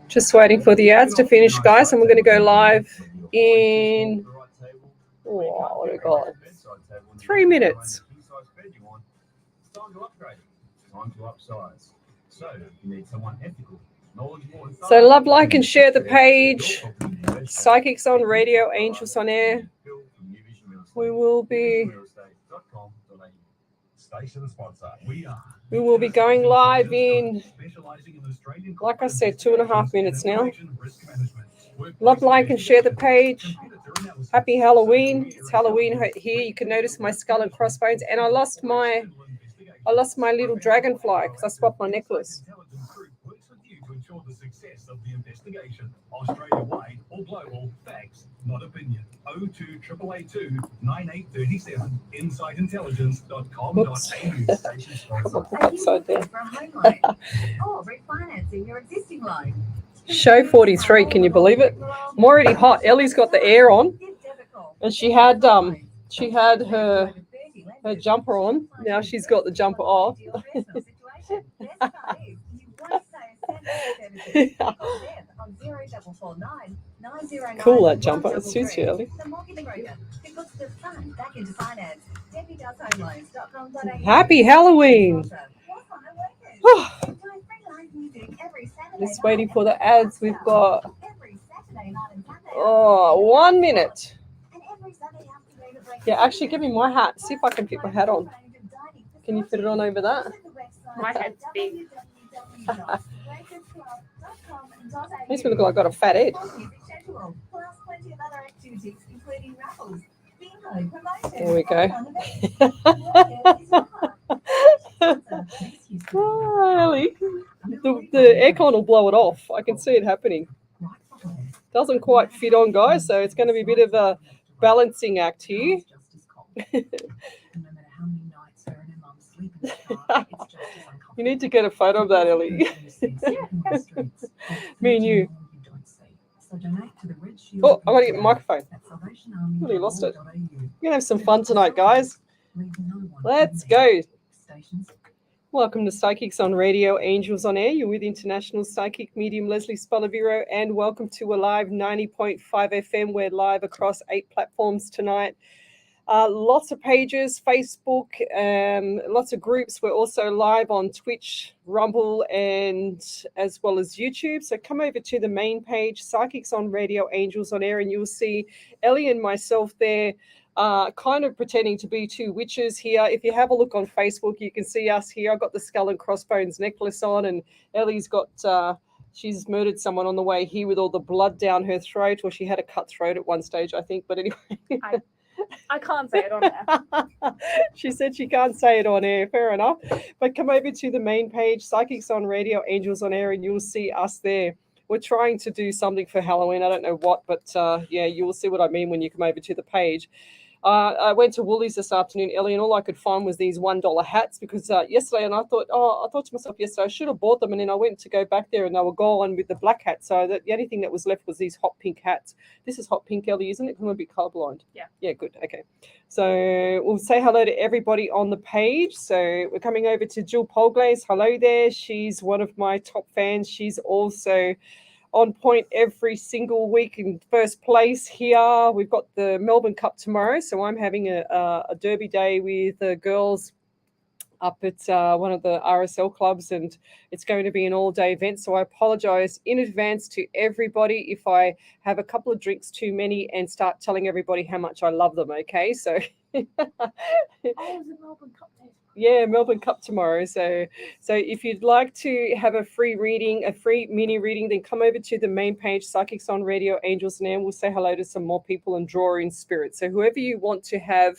Just waiting for the ads to finish, guys, and we're going to go live in, what do we got? 3 minutes. So love, like, and share the page. Psychics on Radio, Angels on Air. We will be going live in, like I said, 2.5 minutes now. Love, like, and share the page. Happy Halloween. It's Halloween here. You can notice my skull and crossbones. And I lost my little dragonfly because I swapped my necklace. The success of the investigation, Australia-wide or global, facts, not opinion. 02 882 9837 insideintelligence.com.au. Upside down. Show 43, can you believe it? I'm already hot. Ellie's got the air on, and she had her jumper on. Now she's got the jumper off. Cool, that jumper. It suits you, Ellie. Happy Halloween. Just waiting for the ads. We've got 1 minute. Yeah, actually, give me my hat. See if I can fit my hat on. Can you fit it on over that? My head's big. Makes me look like I've got a fat head. There we go. Oh, Ellie. The aircon will blow it off. I can see it happening. Doesn't quite fit on, guys, so it's going to be a bit of a balancing act here. You need to get a photo of that, Ellie. Me and you. Oh, I'm going to get my microphone. Really lost it. We're going to have some fun tonight, guys. Let's go. Welcome to Psychics on Radio, Angels on Air. You're with International Psychic Medium Lesley Spaliviero, and welcome to a live 90.5 FM. We're live across 8 platforms tonight. Lots of pages, Facebook, lots of groups. We're also live on Twitch, Rumble, and as well as YouTube. So come over to the main page, Psychics on Radio, Angels on Air, and you'll see Ellie and myself there, kind of pretending to be 2 witches here. If you have a look on Facebook, you can see us here. I've got the skull and crossbones necklace on, and Ellie's got... she's murdered someone on the way here with all the blood down her throat, or she had a cut throat at one stage, I think. But anyway... I can't say it on air. She said she can't say it on air. Fair enough. But come over to the main page, Psychics on Radio, Angels on Air, and you'll see us there. We're trying to do something for Halloween. I don't know what, but yeah, you will see what I mean when you come over to the page. I went to Woolies this afternoon, Ellie, and all I could find was these $1 hats because yesterday, and I thought to myself yesterday, I should have bought them. And then I went to go back there and they were gone with the black hats. So the only thing that was left was these hot pink hats. This is hot pink, Ellie, isn't it? I'm a bit colorblind. Yeah. Yeah, good. Okay. So we'll say hello to everybody on the page. So we're coming over to Jill Polglaze. Hello there. She's one of my top fans. She's also on point every single week in first place here. We've got the Melbourne Cup tomorrow, so I'm having a derby day with the girls up at one of the RSL clubs, and it's going to be an all-day event. So I apologise in advance to everybody if I have a couple of drinks too many and start telling everybody how much I love them, okay? So... the Melbourne Cup day. Yeah, Melbourne Cup tomorrow. So if you'd like to have a free reading, a free mini reading, then come over to the main page, Psychics on Radio, Angels and Air, and we'll say hello to some more people and draw in spirit. So whoever you want to have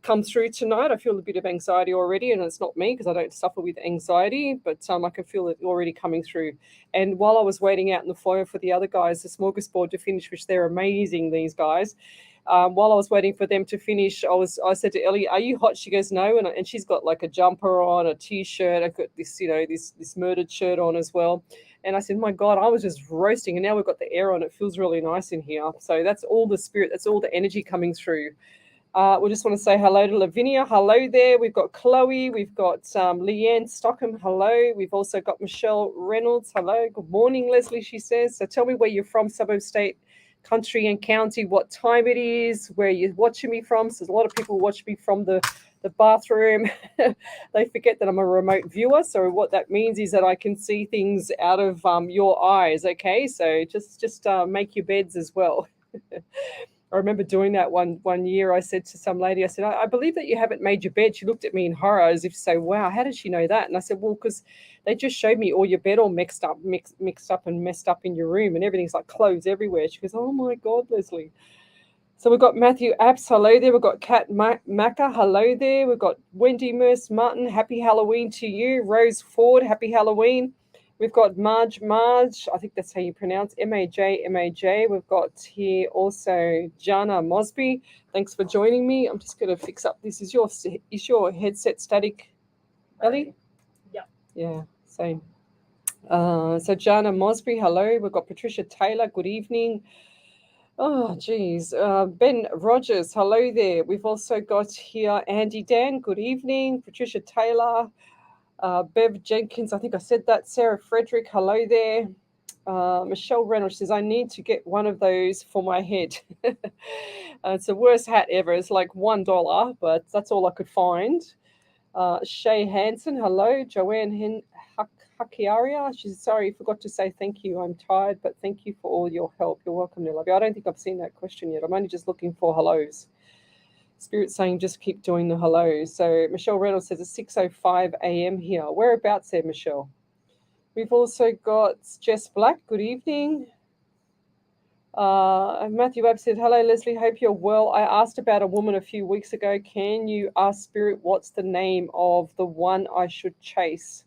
come through tonight, I feel a bit of anxiety already, and it's not me because I don't suffer with anxiety, but I can feel it already coming through. And while I was waiting out in the foyer for the other guys, the smorgasbord to finish, which they're amazing, these guys. While I was waiting for them to finish, I said to Ellie, "Are you hot?" She goes, "No," and she's got like a jumper on, a t-shirt. I've got this, this murdered shirt on as well. And I said, "My God, I was just roasting, and now we've got the air on. It feels really nice in here." So that's all the spirit, that's all the energy coming through. We just want to say hello to Lavinia. Hello there. We've got Chloe. We've got Leanne Stockham. Hello. We've also got Michelle Reynolds. Hello. Good morning, Leslie, she says. So tell me where you're from, suburb, state, country and county, what time it is, where you're watching me from. So there's a lot of people watch me from the bathroom. They forget that I'm a remote viewer. So what that means is that I can see things out of your eyes. Okay. So just make your beds as well. I remember doing that one year. I said to some lady, I said, I believe that you haven't made your bed. She looked at me in horror as if to say, wow, how did she know that? And I said, well, because they just showed me all your bed all mixed up and messed up in your room and everything's like clothes everywhere. She goes, oh my God, Leslie. So we've got Matthew Apps, hello there. We've got Kat Macca, hello there. We've got Wendy Merce Martin, happy Halloween to you. Rose Ford, happy Halloween. We've got Marge, I think that's how you pronounce M-A-J. We've got here also Jana Mosby. Thanks for joining me. I'm just going to fix up. This is your headset static, Ellie? Yeah, same. So Jana Mosby, hello. We've got Patricia Taylor, good evening. Oh, geez. Ben Rogers, hello there. We've also got here Andy Dan, good evening. Patricia Taylor. Bev Jenkins, I think I said that. Sarah Frederick, hello there. Michelle Reynolds says, I need to get one of those for my head. It's the worst hat ever. It's like $1, but that's all I could find. Shay Hansen, hello. Joanne Hakiaria, she's sorry, forgot to say thank you. I'm tired, but thank you for all your help. You're welcome, Nilabi. I don't think I've seen that question yet. I'm only just looking for hellos. Spirit saying just keep doing the hellos. So Michelle Reynolds says it's 6:05 a.m. here. Whereabouts there, Michelle? We've also got Jess Black. Good evening. Matthew Webb said, hello, Leslie. Hope you're well. I asked about a woman a few weeks ago. Can you ask Spirit what's the name of the one I should chase?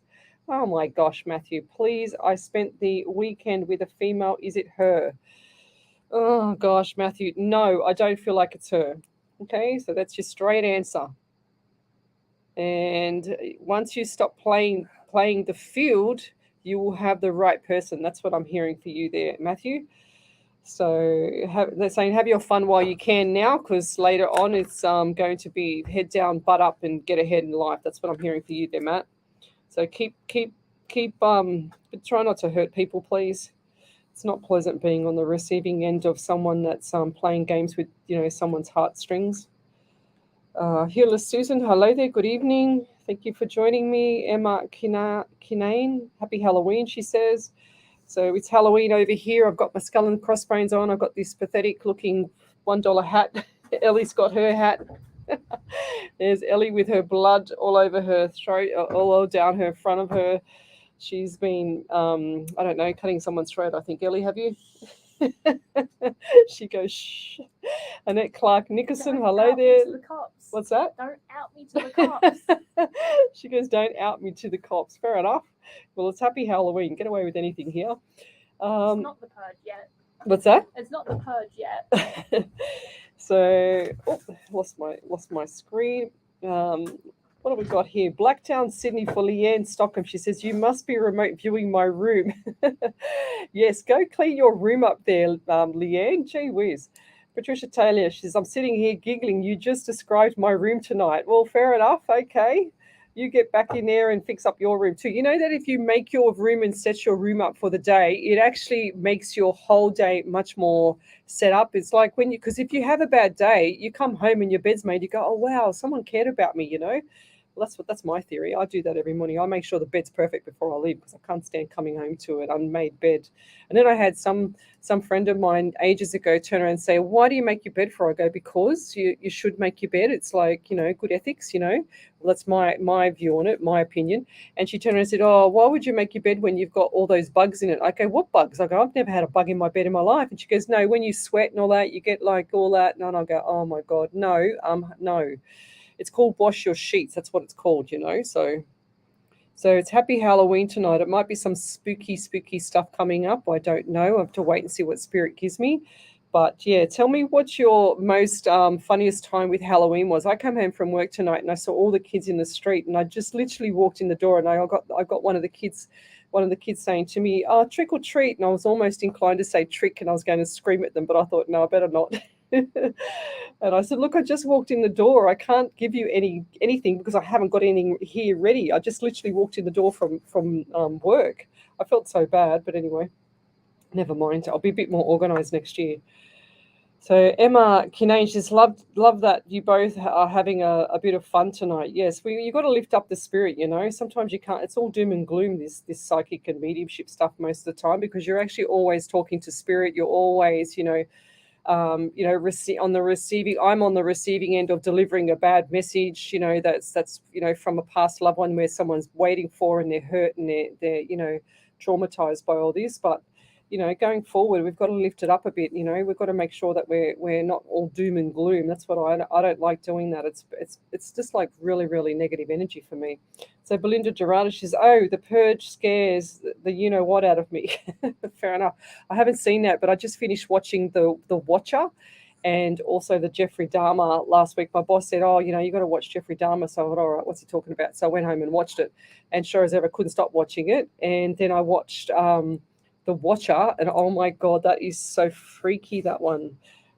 Oh, my gosh, Matthew, please. I spent the weekend with a female. Is it her? Oh, gosh, Matthew. No, I don't feel like it's her. Okay, so that's your straight answer. And once you stop playing the field, you will have the right person. That's what I'm hearing for you there, Matthew. So they're saying have your fun while you can now, because later on it's going to be head down, butt up, and get ahead in life. That's what I'm hearing for you there, Matt. So keep but try not to hurt people, please. It's not pleasant being on the receiving end of someone that's playing games with someone's heartstrings. Healer Susan, hello there. Good evening. Thank you for joining me. Emma Kinane, happy Halloween, she says. So it's Halloween over here. I've got my skull and crossbones on. I've got this pathetic looking $1 hat. Ellie's got her hat. There's Ellie with her blood all over her throat, all down her front of her. She's been, I don't know, cutting someone's throat, I think. Ellie, have you? She goes, shh. Annette Clark Nickerson, hello there. To the cops. What's that? Don't out me to the cops. She goes, don't out me to the cops. Fair enough. Well, it's happy Halloween. Get away with anything here. It's not the purge yet. What's that? It's not the purge yet. So, lost my screen. What have we got here? Blacktown, Sydney for Leanne Stockham. She says, you must be remote viewing my room. Yes, go clean your room up there, Leanne. Gee whiz. Patricia Taylor, she says, I'm sitting here giggling. You just described my room tonight. Well, fair enough. Okay. You get back in there and fix up your room too. You know that if you make your room and set your room up for the day, it actually makes your whole day much more set up. It's like because if you have a bad day, you come home and your bed's made, you go, oh, wow, someone cared about me, Well, that's my theory. I do that every morning. I make sure the bed's perfect before I leave because I can't stand coming home to an unmade bed. And then I had some friend of mine ages ago turn around and say, why do you make your bed for? I go, because you should make your bed. It's like, good ethics, Well, that's my view on it, my opinion. And she turned around and said, oh, why would you make your bed when you've got all those bugs in it? I go, what bugs? I go, I've never had a bug in my bed in my life. And she goes, no, when you sweat and all that, you get like all that. And I go, oh my God, no. It's called wash your sheets. That's what it's called, So it's happy Halloween tonight. It might be some spooky stuff coming up. I don't know. I have to wait and see what Spirit gives me. But yeah, tell me what your most funniest time with Halloween was. I came home from work tonight and I saw all the kids in the street, and I just literally walked in the door and I got one of the kids saying to me, oh, trick or treat. And I was almost inclined to say trick, and I was going to scream at them, but I thought, no, I better not. And I said, look, I just walked in the door. I can't give you anything because I haven't got anything here ready. I just literally walked in the door from work. I felt so bad, but anyway, never mind. I'll be a bit more organized next year. So Emma Kinane, just love that you both are having a bit of fun tonight. Yes, you got to lift up the spirit. Sometimes you can't. It's all doom and gloom. This psychic and mediumship stuff most of the time, because you're actually always talking to spirit. You're always on the receiving. I'm on the receiving end of delivering a bad message. That's from a past loved one where someone's waiting for and they're hurt and they're traumatized by all this, but. Going forward, we've got to lift it up a bit. We've got to make sure that we're not all doom and gloom. That's what I don't like doing that. It's just like really, really negative energy for me. So Belinda Gerardo, she says, oh, the purge scares the what out of me. Fair enough. I haven't seen that, but I just finished watching the Watcher and also the Jeffrey Dahmer last week. My boss said, oh, you got to watch Jeffrey Dahmer. So I thought, all right, what's he talking about? So I went home and watched it, and sure as ever, couldn't stop watching it. And then I watched the Watcher, and oh my god, that is so freaky, that one.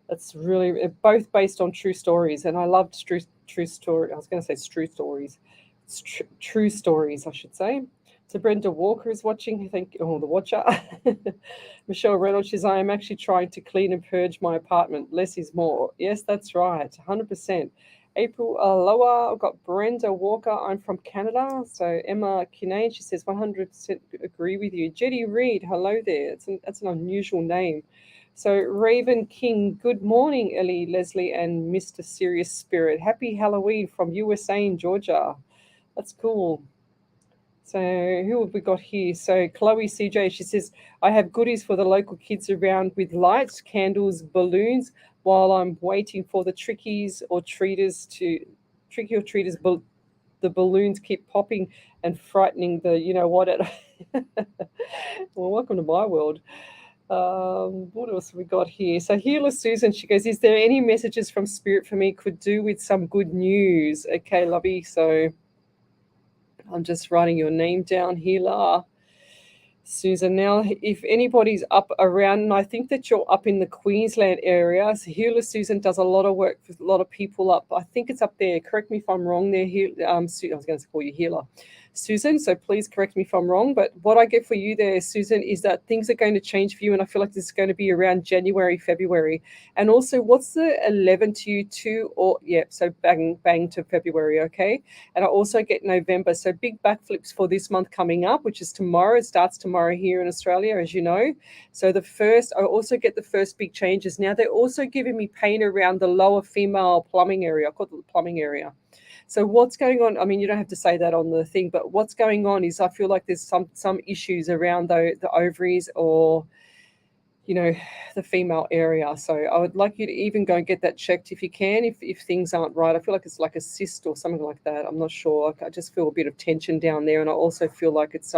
That's really both based on true stories, and I loved true story. I was going to say true stories. It's true stories, I should say. So Brenda Walker is watching. The Watcher. Michelle Reynolds says, I am actually trying to clean and purge my apartment. Less is more. Yes, that's right, 100%. April Aloha, I've got Brenda Walker. I'm from Canada. So Emma Kinane, she says 100% agree with you. Jetty Reed, hello there. That's an unusual name. So Raven King, good morning, Ellie, Leslie, and Mr. Serious Spirit. Happy Halloween from USA in Georgia. That's cool. So who have we got here? So Chloe CJ, she says, I have goodies for the local kids around with lights, candles, balloons, while I'm waiting for the tricky or treaters, the balloons keep popping and frightening the what. Well, welcome to my world. What else have we got here? So Healer Susan, she goes, is there any messages from Spirit for me? Could do with some good news. Okay, lovey. So I'm just writing your name down, Healer Susan. Now, if anybody's up around, and I think that you're up in the Queensland area, so Healer Susan does a lot of work with a lot of people up. I think it's up there. Correct me if I'm wrong there. I was going to call you Healer Susan, so please correct me if I'm wrong. But what I get for you there, Susan, is that things are going to change for you, and I feel like this is going to be around January, February. And also, what's the 11 to you too? So bang to February, okay? And I also get November, so big backflips for this month coming up, which is tomorrow. It starts tomorrow here in Australia, as you know. So I also get the first big changes. Now, they're also giving me pain around the lower female plumbing area. I call it the plumbing area. So what's going on? I mean, you don't have to say that on the thing, but what's going on is I feel like there's some issues around the ovaries or, the female area. So I would like you to even go and get that checked if you can, if things aren't right. I feel like it's like a cyst or something like that. I'm not sure. I just feel a bit of tension down there, and I also feel like it's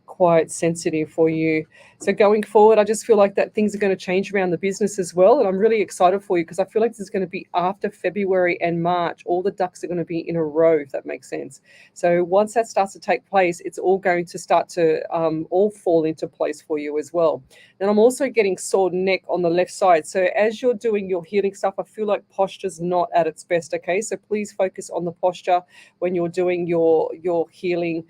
quite sensitive for you. So going forward, I just feel like that things are going to change around the business as well. And I'm really excited for you because I feel like this is going to be after February and March. All the ducks are going to be in a row, if that makes sense. So once that starts to take place, it's all going to start to all fall into place for you as well. And I'm also getting sore neck on the left side. So as you're doing your healing stuff, I feel like posture's not at its best, okay? So please focus on the posture when you're doing your healing,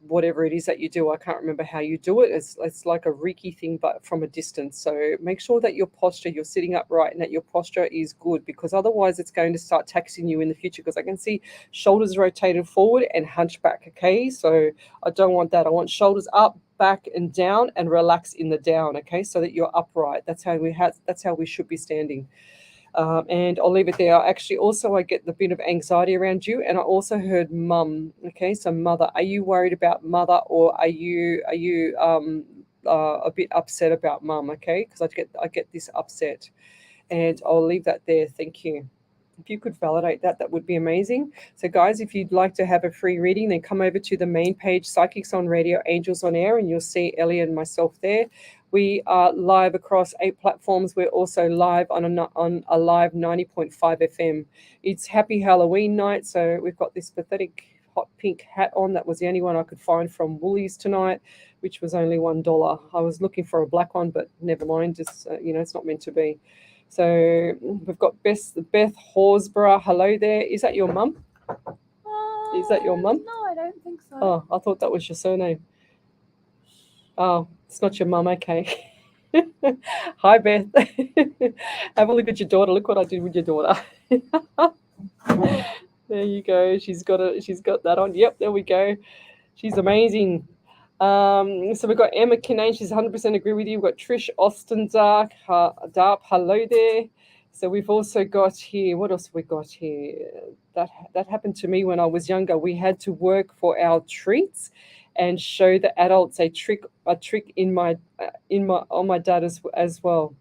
whatever it is that you do. I can't remember how you do it. It's like a Reiki thing, but from a distance. So make sure that your posture, you're sitting upright and that your posture is good, because otherwise it's going to start taxing you in the future, because I can see shoulders rotated forward and hunchback, okay? So I don't want that. I want shoulders up, back and down, and relax in the down, okay? So that you're upright. That's how we should be standing. And I'll leave it there. I get the bit of anxiety around you, and I also heard mum. Okay, so mother. Are you worried about mother, or are you a bit upset about mum? Okay, because I get this upset, and I'll leave that there. Thank you. If you could validate that, that would be amazing. So guys, if you'd like to have a free reading, then come over to the main page, Psychics on Radio, Angels on Air, and you'll see Ellie and myself there. We are live across 8 platforms. We're also live on a live 90.5 FM. It's Happy Halloween night, so we've got this pathetic hot pink hat on. That was the only one I could find from Woolies tonight, which was only $1. I was looking for a black one, but never mind. Just it's not meant to be. So we've got Beth Horsburgh. Hello there. Is that your mum? Is that your mum? No, I don't think so. Oh, I thought that was your surname. Oh, it's not your mum. Okay. Hi, Beth. Have a look at your daughter. Look what I did with your daughter. There you go. She's got that on. Yep, there we go. She's amazing. So we've got Emma Kinane. She's 100% agree with you. We've got Trish Ostendarp. Hello there. So we've also got here. What else have we got here? That happened to me when I was younger. We had to work for our treats and show the adults a trick on my dad as well.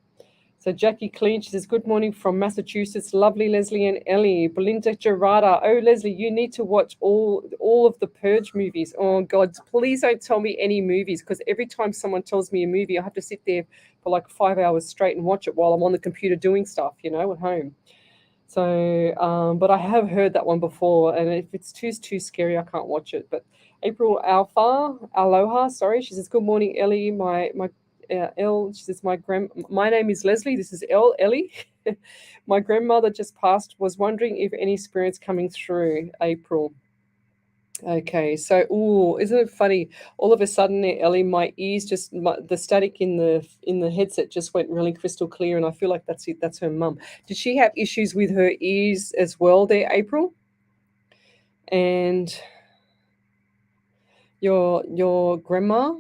So Jackie Clean, she says, good morning from Massachusetts. Lovely Leslie and Ellie. Belinda Gerarda. Oh, Leslie, you need to watch all of the Purge movies. Oh, God, please don't tell me any movies, because every time someone tells me a movie, I have to sit there for like 5 hours straight and watch it while I'm on the computer doing stuff, at home. So, but I have heard that one before, and if it's too scary, I can't watch it. But April Aloha, sorry, she says, good morning, Ellie. My she says, my name is Leslie. This is Ellie. My grandmother just passed. Was wondering if any spirits coming through. April. Okay, so isn't it funny? All of a sudden, Ellie, my ears the static in the headset just went really crystal clear, and I feel like that's it. That's her mum. Did she have issues with her ears as well, there, April? And your grandma?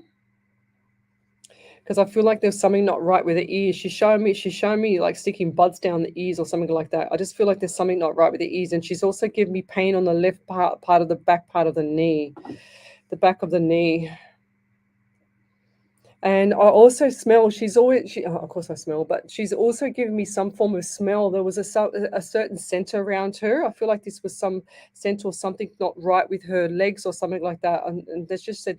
Because I feel like there's something not right with the ears. She's showing me like sticking buds down the ears or something like that. I just feel like there's something not right with the ears. And she's also given me pain on the left part of the back part of the knee, the back of the knee. And I also smell, of course I smell, but she's also given me some form of smell. There was a certain scent around her. I feel like this was some scent or something not right with her legs or something like that. And that's just said,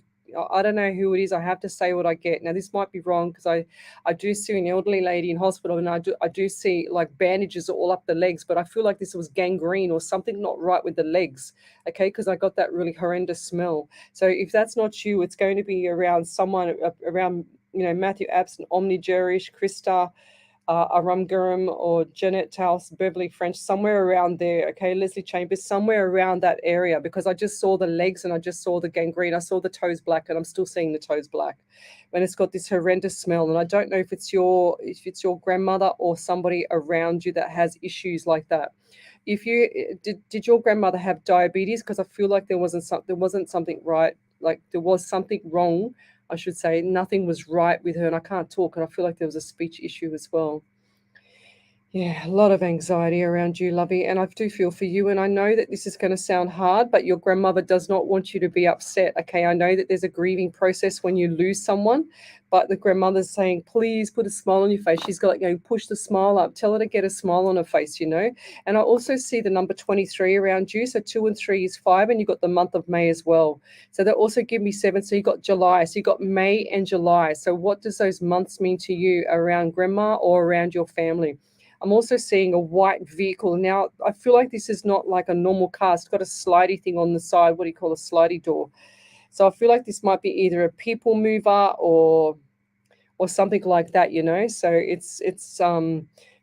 I don't know who it is. I have to say what I get. Now, this might be wrong, because I do see an elderly lady in hospital, and I do see like bandages all up the legs, but I feel like this was gangrene or something not right with the legs, okay, because I got that really horrendous smell. So if that's not you, it's going to be around someone, around Matthew Abson, Omni Jerish, Krista, Aram Gurum, or Jeanette Taus, Beverly French, somewhere around there, okay, Leslie Chambers, somewhere around that area, because I just saw the legs and I just saw the gangrene. I saw the toes black, and I'm still seeing the toes black. And it's got this horrendous smell, and I don't know if it's your grandmother or somebody around you that has issues like that. If you did your grandmother have diabetes? Because I feel like there wasn't something right, like there was something wrong, I should say. Nothing was right with her, and I can't talk, and I feel like there was a speech issue as well. Yeah, a lot of anxiety around you, lovey, and I do feel for you. And I know that this is going to sound hard, but your grandmother does not want you to be upset, okay? I know that there's a grieving process when you lose someone, but the grandmother's saying, please put a smile on your face. She's got, push the smile up. Tell her to get a smile on her face, And I also see the number 23 around you. So 2 and 3 is 5, and you got the month of May as well. So that also give me 7. So you got July. So you got May and July. So what does those months mean to you around grandma or around your family? I'm also seeing a white vehicle. Now, I feel like this is not like a normal car. It's got a slidey thing on the side. What do you call a slidey door? So I feel like this might be either a people mover or something like that, So it's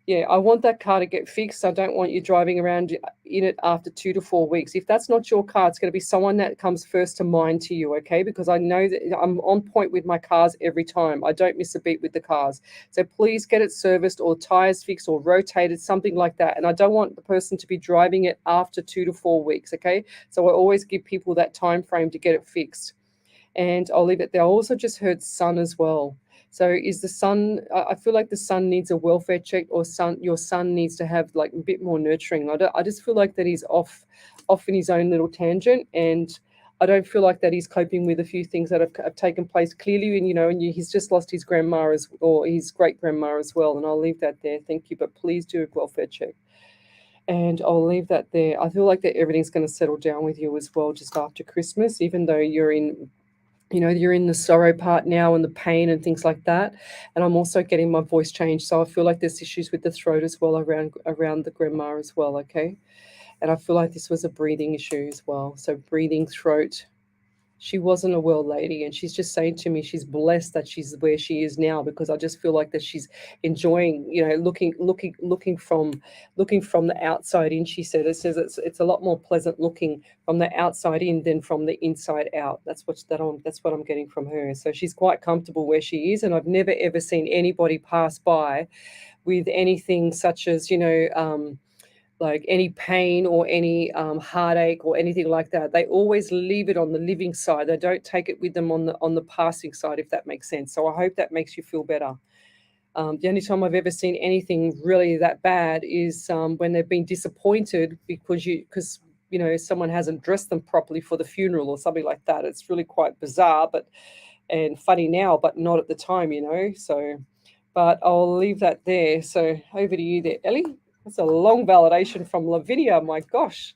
yeah, I want that car to get fixed. I don't want you driving around in it after 2 to 4 weeks. If that's not your car, it's going to be someone that comes first to mind to you, okay? Because I know that I'm on point with my cars every time. I don't miss a beat with the cars. So please get it serviced or tires fixed or rotated, something like that. And I don't want the person to be driving it after 2 to 4 weeks, okay? So I always give people that time frame to get it fixed. And I'll leave it there. I also just heard son as well. So is the son, I feel like the son needs a welfare check, or your son needs to have like a bit more nurturing. I just feel like that he's off in his own little tangent, and I don't feel like that he's coping with a few things that have taken place clearly. And, he's just lost his grandma or his great grandma as well. And I'll leave that there. Thank you. But please do a welfare check. And I'll leave that there. I feel like that everything's going to settle down with you as well just after Christmas, even though you're in the sorrow part now and the pain and things like that. And I'm also getting my voice changed. So I feel like there's issues with the throat as well around the grandma as well, okay? And I feel like this was a breathing issue as well. So breathing, throat, she wasn't a world lady, and she's just saying to me she's blessed that she's where she is now, because I just feel like that she's enjoying, looking from the outside in. She said it's a lot more pleasant looking from the outside in than from the inside out. That's what I'm getting from her. So she's quite comfortable where she is, and I've never ever seen anybody pass by with anything such as like any pain or any heartache or anything like that. They always leave it on the living side. They don't take it with them on the passing side, if that makes sense. So I hope that makes you feel better. The only time I've ever seen anything really that bad is when they've been disappointed because someone hasn't dressed them properly for the funeral or something like that. It's really quite bizarre, and funny now, but not at the time, So, but I'll leave that there. So over to you there, Ellie. That's a long validation from Lavinia. My gosh.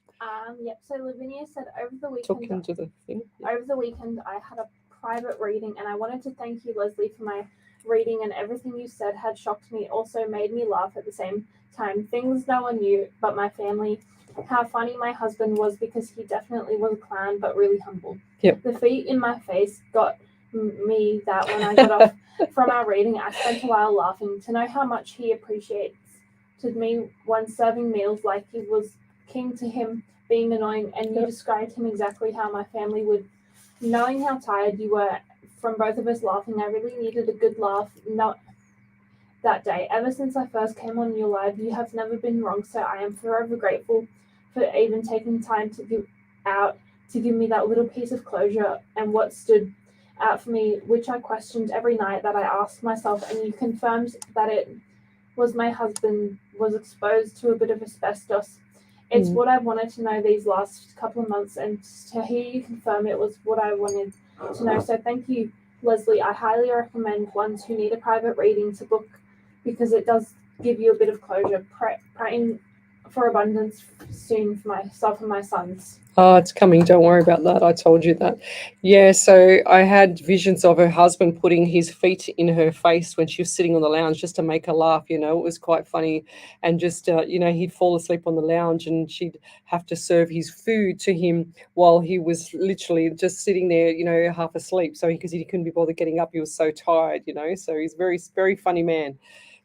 Yep. So Lavinia said over the weekend. Talking to the thing. Over the weekend, I had a private reading, and I wanted to thank you, Lesley, for my reading, and everything you said had shocked me, also made me laugh at the same time. Things no one knew, but my family. How funny my husband was, because he definitely was a clown, but really humble. Yep. The feet in my face got me that when I got off from our reading, I spent a while laughing. To know how much he appreciates to me when serving meals like he was king to him, being annoying, and you described him exactly how my family would. Knowing how tired you were from both of us laughing, I really needed a good laugh that day. Ever since I first came on your live, you have never been wrong, so I am forever grateful for even taking time to give me that little piece of closure and what stood out for me, which I questioned every night that I asked myself, and you confirmed that it was my husband was exposed to a bit of asbestos. It's what I wanted to know these last couple of months, and to hear you confirm it was what I wanted to know. So thank you, Lesley. I highly recommend ones who need a private reading to book, because it does give you a bit of closure. Praying for abundance soon for myself and my sons. Oh, it's coming. Don't worry about that. I told you that. Yeah, so I had visions of her husband putting his feet in her face when she was sitting on the lounge just to make her laugh. It was quite funny. And just, he'd fall asleep on the lounge and she'd have to serve his food to him while he was literally just sitting there, half asleep. So because he couldn't be bothered getting up, he was so tired, So he's very, very funny man.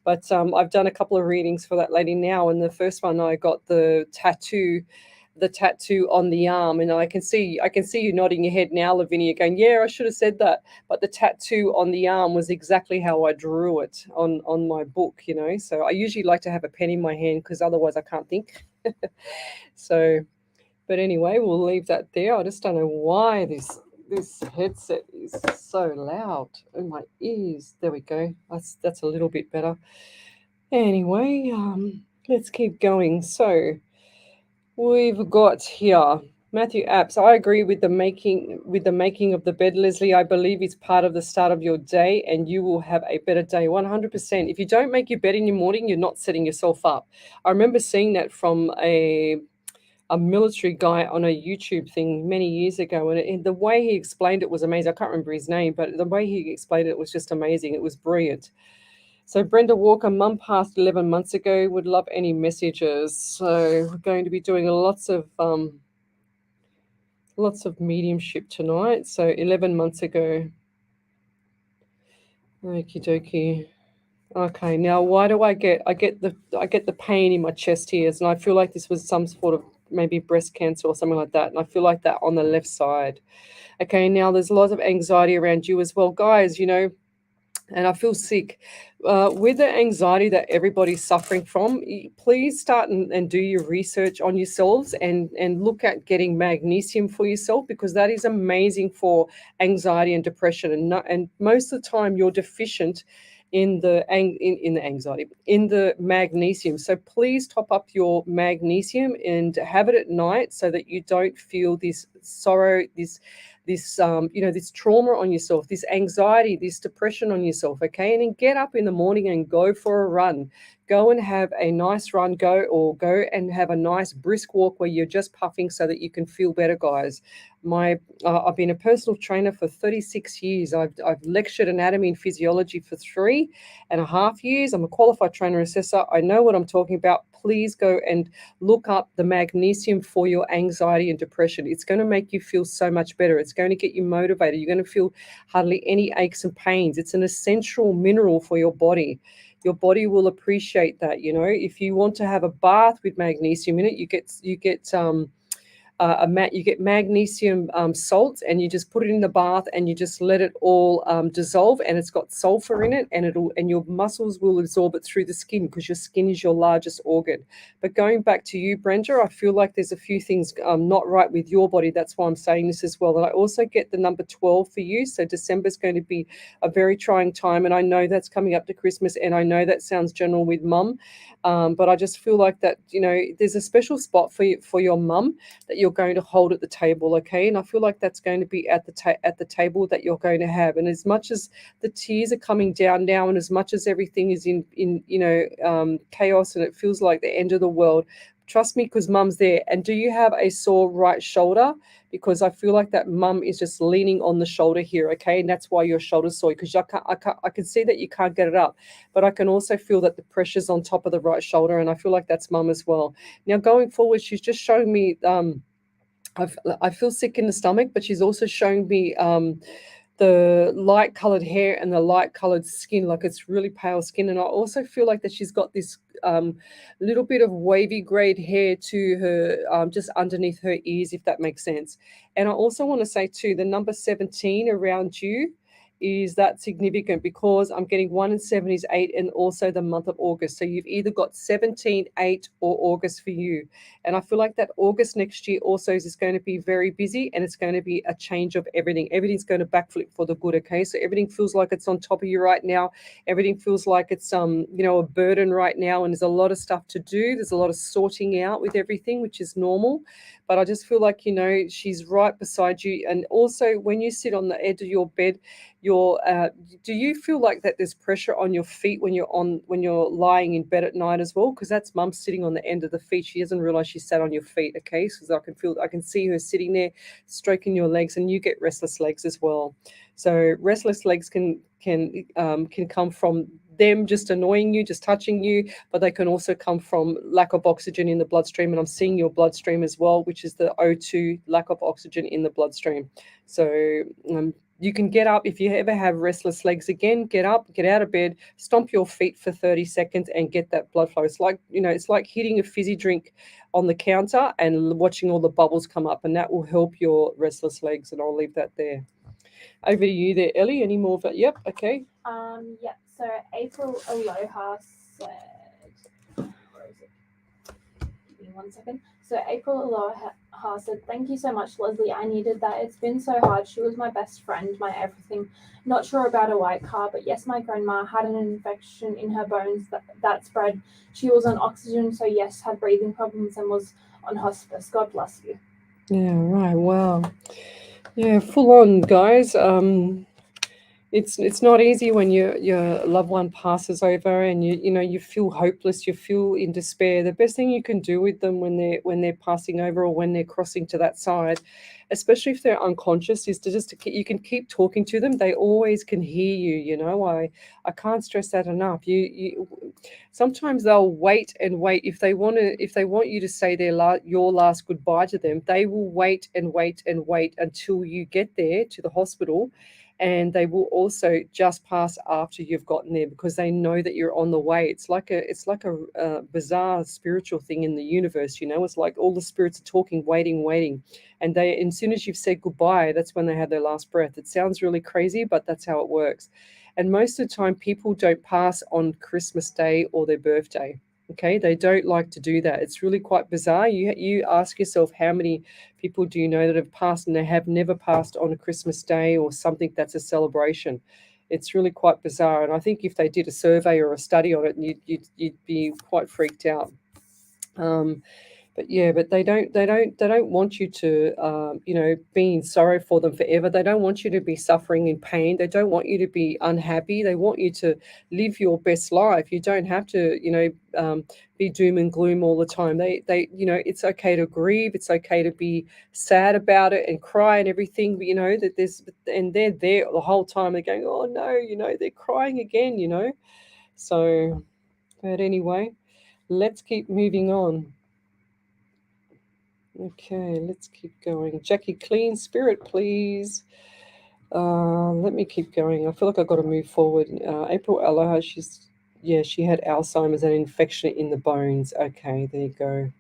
But I've done a couple of readings for that lady now. And the first one, I got the tattoo on the arm, and I can see you nodding your head now, Lavinia, going, yeah, I should have said that. But the tattoo on the arm was exactly how I drew it on my book, So I usually like to have a pen in my hand because otherwise I can't think. So, but anyway, we'll leave that there. I just don't know why this headset is so loud in my ears. There we go. That's a little bit better. Anyway, let's keep going. So we've got here Matthew Apps. I agree with the making of the bed, Lesley. I believe it's part of the start of your day, and you will have a better day. 100%. If you don't make your bed in the morning, you're not setting yourself up. I remember seeing that from a military guy on a YouTube thing many years ago, and the way he explained it was amazing. I can't remember his name, but the way he explained it was just amazing. It was brilliant. So Brenda Walker, mum passed 11 months ago, would love any messages. So we're going to be doing lots of mediumship tonight. So 11 months ago. Okie dokie. Okay, now why do I get the pain in my chest here, and I feel like this was some sort of maybe breast cancer or something like that, and I feel like that on the left side. Okay, now there's a lot of anxiety around you as well, guys, and I feel sick. With the anxiety that everybody's suffering from, please start and do your research on yourselves and look at getting magnesium for yourself, because that is amazing for anxiety and depression. And most of the time you're deficient in the anxiety, in the magnesium. So please top up your magnesium and have it at night so that you don't feel this sorrow, this trauma on yourself, this anxiety, this depression on yourself. Okay, and then get up in the morning and go for a run. Go and have a nice run. Go and have a nice brisk walk where you're just puffing so that you can feel better, guys. I've been a personal trainer for 36 years. I've lectured anatomy and physiology for 3.5 years. I'm a qualified trainer assessor. I know what I'm talking about. please go and look up the magnesium for your anxiety and depression. It's going to make you feel so much better. It's going to get you motivated. You're going to feel hardly any aches and pains. It's an essential mineral for your body. Your body will appreciate that. If you want to have a bath with magnesium in it, you get you get magnesium salt, and you just put it in the bath, and you just let it all dissolve, and it's got sulfur in it, and your muscles will absorb it through the skin, because your skin is your largest organ. But going back to you, Brenda, I feel like there's a few things not right with your body. That's why I'm saying this as well. And I also get the number 12 for you. So December is going to be a very trying time, and I know that's coming up to Christmas, and I know that sounds general with mum, but I just feel like that there's a special spot for your mum that you're going to hold at the table, okay? And I feel like that's going to be at the table that you're going to have. And as much as the tears are coming down now, and as much as everything is in chaos, and it feels like the end of the world, trust me, because mum's there. And do you have a sore right shoulder? Because I feel like that mum is just leaning on the shoulder here, okay? And that's why your shoulder's sore, because I can see that you can't get it up, but I can also feel that the pressure's on top of the right shoulder, and I feel like that's mum as well. Now, going forward, she's just showing me I feel sick in the stomach, but she's also showing me the light colored hair and the light colored skin, like it's really pale skin. And I also feel like that she's got this little bit of wavy grayed hair to her, just underneath her ears, if that makes sense. And I also want to say too, the number 17 around you is that significant, because I'm getting 1 and 7 is 8, and also the month of August. So you've either got 17, 8, or August for you. And I feel like that August next year also is going to be very busy, and it's going to be a change of everything. Everything's going to backflip for the good, okay? So everything feels like it's on top of you right now. Everything feels like it's a burden right now, and there's a lot of stuff to do. There's a lot of sorting out with everything, which is normal. But I just feel like, she's right beside you. And also, when you sit on the edge of your bed, do you feel like that there's pressure on your feet when you're lying in bed at night as well? Because that's mum sitting on the end of the feet. She doesn't realize she sat on your feet, okay? So I can see her sitting there stroking your legs, and you get restless legs as well. So restless legs can come from them just annoying you, just touching you, but they can also come from lack of oxygen in the bloodstream. And I'm seeing your bloodstream as well, which is the O2, lack of oxygen in the bloodstream. So you can get up. If you ever have restless legs again, get up, get out of bed, stomp your feet for 30 seconds and get that blood flow. It's like hitting a fizzy drink on the counter and watching all the bubbles come up, and that will help your restless legs. And I'll leave that there. Over to you there, Ellie. Any more of that? Yep. Okay. Yep. So April Aloha said, where is it? Give me 1 second. So April Aloha said, "Thank you so much, Leslie. I needed that. It's been so hard. She was my best friend, my everything. Not sure about a white car, but yes, my grandma had an infection in her bones that spread. She was on oxygen, so yes, had breathing problems and was on hospice. God bless you." Yeah. Right. Wow. Yeah. Full on, guys. It's not easy when your loved one passes over, and you feel hopeless, you feel in despair. The best thing you can do with them when they're passing over, or when they're crossing to that side, especially if they're unconscious, is you can keep talking to them. They always can hear you. I can't stress that enough. You sometimes they'll wait and wait if they want you to say your last goodbye to them. They will wait and wait and wait until you get there to the hospital. And they will also just pass after you've gotten there, because they know that you're on the way. It's like a bizarre spiritual thing in the universe. It's like all the spirits are talking, waiting, and as soon as you've said goodbye, that's when they have their last breath. It sounds really crazy, but that's how it works. And most of the time, people don't pass on Christmas Day or their birthday. Okay, they don't like to do that. It's really quite bizarre. You ask yourself, how many people do you know that have passed and they have never passed on a Christmas Day or something that's a celebration? It's really quite bizarre. And I think if they did a survey or a study on it, you'd be quite freaked out. But they don't want you to be in sorrow for them forever. They don't want you to be suffering in pain. They don't want you to be unhappy. They want you to live your best life. You don't have to be doom and gloom all the time. They it's okay to grieve. It's okay to be sad about it and cry and everything. But they're there the whole time. They're going, oh no, they're crying again. So, but anyway. Let's keep moving on. Okay, let's keep going. Jackie, clean spirit, please. Let me keep going. I feel like I've got to move forward. April Aloha, she had Alzheimer's and infection in the bones. Okay, there you go.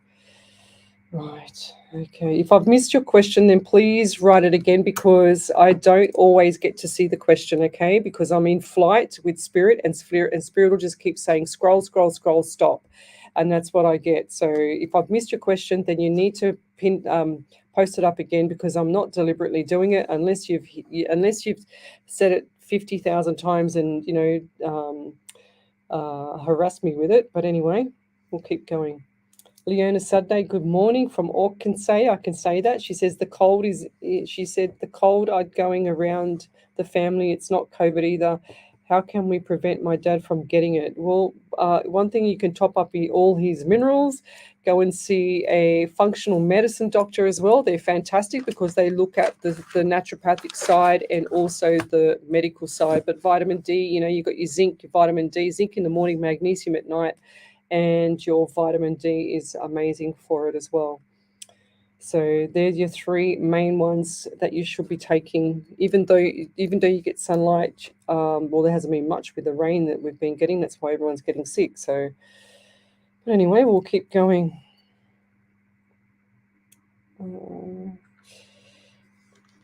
Right. Okay. If I've missed your question, then please write it again because I don't always get to see the question, okay? Because I'm in flight with Spirit and Spirit will just keep saying scroll, scroll, scroll, stop. And that's what I get. So if I've missed your question, then you need to post it up again because I'm not deliberately doing it unless you've said it 50,000 times and, harassed me with it. But anyway, we'll keep going. Leona Sudday, good morning from Arkansas. I can say that. She says the cold going around the family. It's not COVID either. How can we prevent my dad from getting it? Well, one thing you can top up all his minerals. Go and see a functional medicine doctor as well. They're fantastic because they look at the naturopathic side and also the medical side. But vitamin D, you've got your zinc, your vitamin D, zinc in the morning, magnesium at night. And your vitamin D is amazing for it as well. So there's your three main ones that you should be taking, even though you get sunlight. Well, there hasn't been much with the rain that we've been getting. That's why everyone's getting sick. So, but anyway, we'll keep going.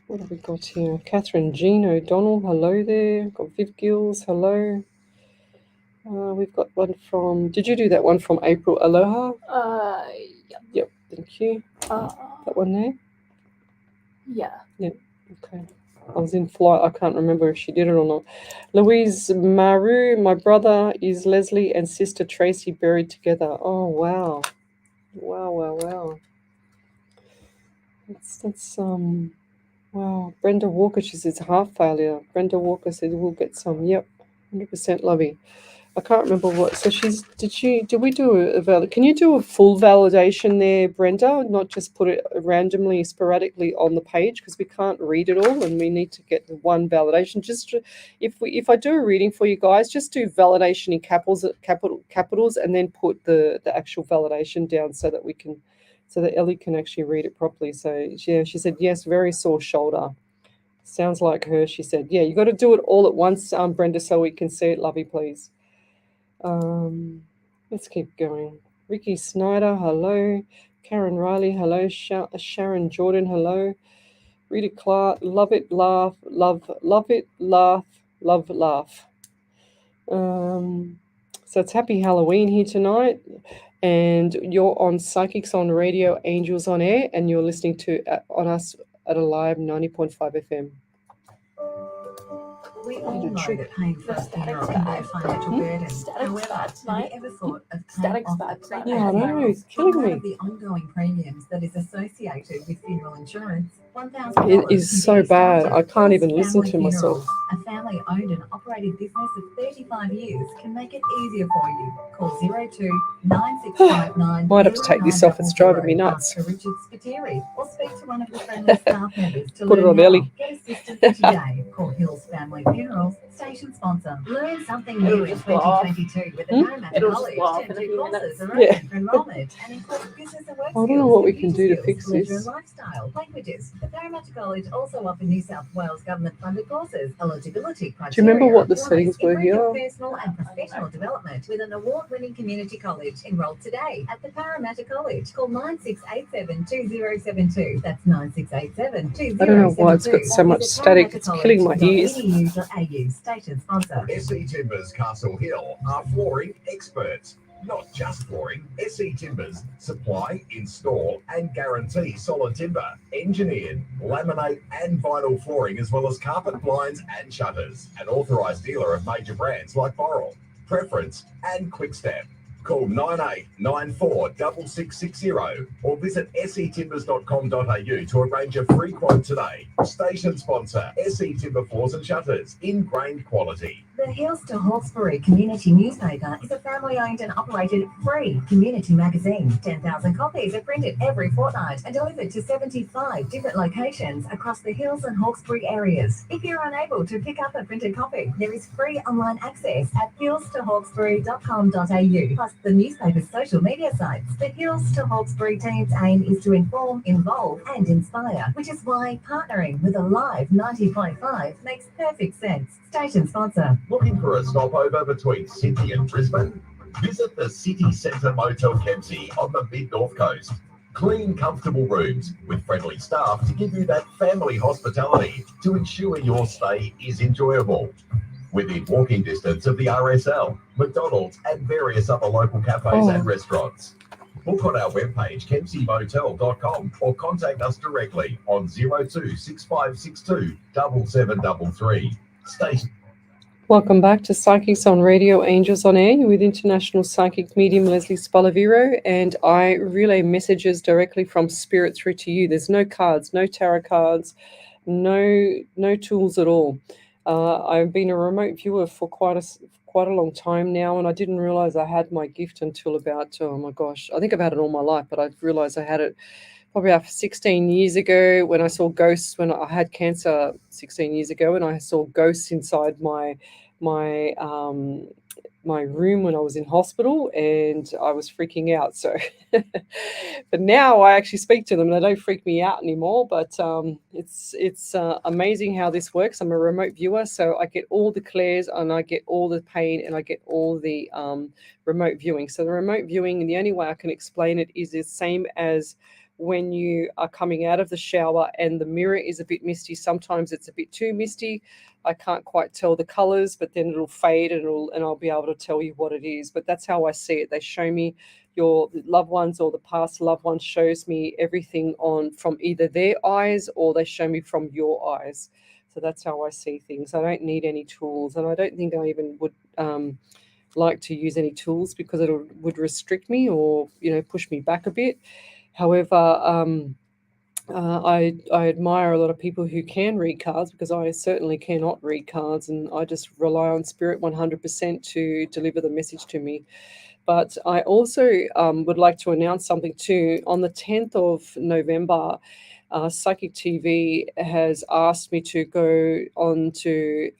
What have we got here? Catherine Jean O'Donnell, hello there. Got Viv Gills, hello. We've got one from. Did you do that one from April Aloha? Yep. Yep. Thank you. That one there. Yeah. Yep. Okay. I was in flight. I can't remember if she did it or not. Louise Maru, my brother is Leslie and sister Tracy buried together. Oh wow. Wow. That's wow. Brenda Walker, she says heart failure. Brenda Walker said we'll get some. Yep. 100% lovey. I can't remember what. So did we do can you do a full validation there, Brenda? Not just put it randomly, sporadically on the page because we can't read it all and we need to get the one validation. Just if I do a reading for you guys, just do validation in capitals and then put the actual validation down so that Ellie can actually read it properly. So yeah, she said yes, very sore shoulder. Sounds like her. She said, yeah, you got to do it all at once, Brenda, so we can see it, lovey, please. Let's keep going. Ricky Snyder, hello. Karen Riley, hello. Sharon Jordan, hello. Rita Clark, love it, laugh, love it, laugh, love, laugh. So it's Happy Halloween here tonight, and you're on Psychics on Radio, Angels on Air, and you're listening to on us at a live 90.5 FM. We all know that paying for a funeral can be a financial burden. However, have you ever thought of paying off a prepaid funeral? It's killing me. One of the ongoing premiums that is associated with funeral insurance, $1,000. It is so bad. I can't even listen to myself. A family-owned and operated business of 35 years can make it easier for you. Call 02-9659. Might have to take this off. It's driving me nuts. Richard Spiteri, or speak to one of the friendly staff members to Put it on Ellie. Get assistance today. Call Hills Family Funerals, station sponsor. Learn something new in 2022 with the Parramatta College. 10 courses are open for enrollment and include business and work skills. I don't know what we can do to fix leisure this. and lifestyle, languages. The Parramatta College also offers New South Wales government-funded courses. Eligibility criteria. Do you remember what the settings were here? Personal and professional development with an award-winning community college. Enroll today at the Parramatta College. Call 9687-2072. That's 9687-2072. I don't know why it's got so much static. It's killing my ears. Station sponsor. SE Timbers Castle Hill are flooring experts. Not just flooring, SE Timbers supply, install and guarantee solid timber, engineered, laminate and vinyl flooring as well as carpet blinds and shutters. An authorised dealer of major brands like Boral, Preference and Quickstep. Call 98946660 or visit setimbers.com.au to arrange a free quote today. Station sponsor, SE Timber Floors and Shutters, ingrained quality. The Hills to Hawkesbury Community Newspaper is a family-owned and operated free community magazine. 10,000 copies are printed every fortnight and delivered to 75 different locations across the Hills and Hawkesbury areas. If you're unable to pick up a printed copy, there is free online access at hillstohawkesbury.com.au, plus the newspaper's social media sites. The Hills to Hawkesbury team's aim is to inform, involve and inspire, which is why partnering with a live 90.5 makes perfect sense. Station sponsor. Looking for a stopover between Sydney and Brisbane? Visit the City Centre Motel Kempsey on the mid-north coast. Clean, comfortable rooms with friendly staff to give you that family hospitality to ensure your stay is enjoyable. Within walking distance of the RSL, McDonald's and various other local cafes and restaurants. Book on our webpage kempseymotel.com or contact us directly on 02 6562 7733. Station. Welcome back to Psychics on Radio, Angels on Air. You're with International Psychic Medium Lesley Spaliviero, and I relay messages directly from Spirit through to you. There's no cards, no tarot cards, no tools at all. I've been a remote viewer for quite a long time now, and I didn't realize I had my gift until about, oh my gosh, I think I've had it all my life, but I realized I had it probably after 16 years ago when I saw ghosts, when I had cancer 16 years ago, and I saw ghosts inside my room when I was in hospital, and I was freaking out. So, but now I actually speak to them and they don't freak me out anymore. But it's amazing how this works. I'm a remote viewer, so I get all the clairs and I get all the pain and I get all the remote viewing. So the remote viewing, the only way I can explain it is the same as when you are coming out of the shower and the mirror is a bit misty. Sometimes it's a bit too misty. I can't quite tell the colors, but then it'll fade and I'll be able to tell you what it is. But that's how I see it. They show me your loved ones or the past loved ones, shows me everything from either their eyes or they show me from your eyes. So that's how I see things. I don't need any tools, and I don't think I even would like to use any tools because it would restrict me or push me back a bit. However, I admire a lot of people who can read cards, because I certainly cannot read cards, and I just rely on Spirit 100% to deliver the message to me. But I also would like to announce something too. On the 10th of November, Psychic TV has asked me to go on to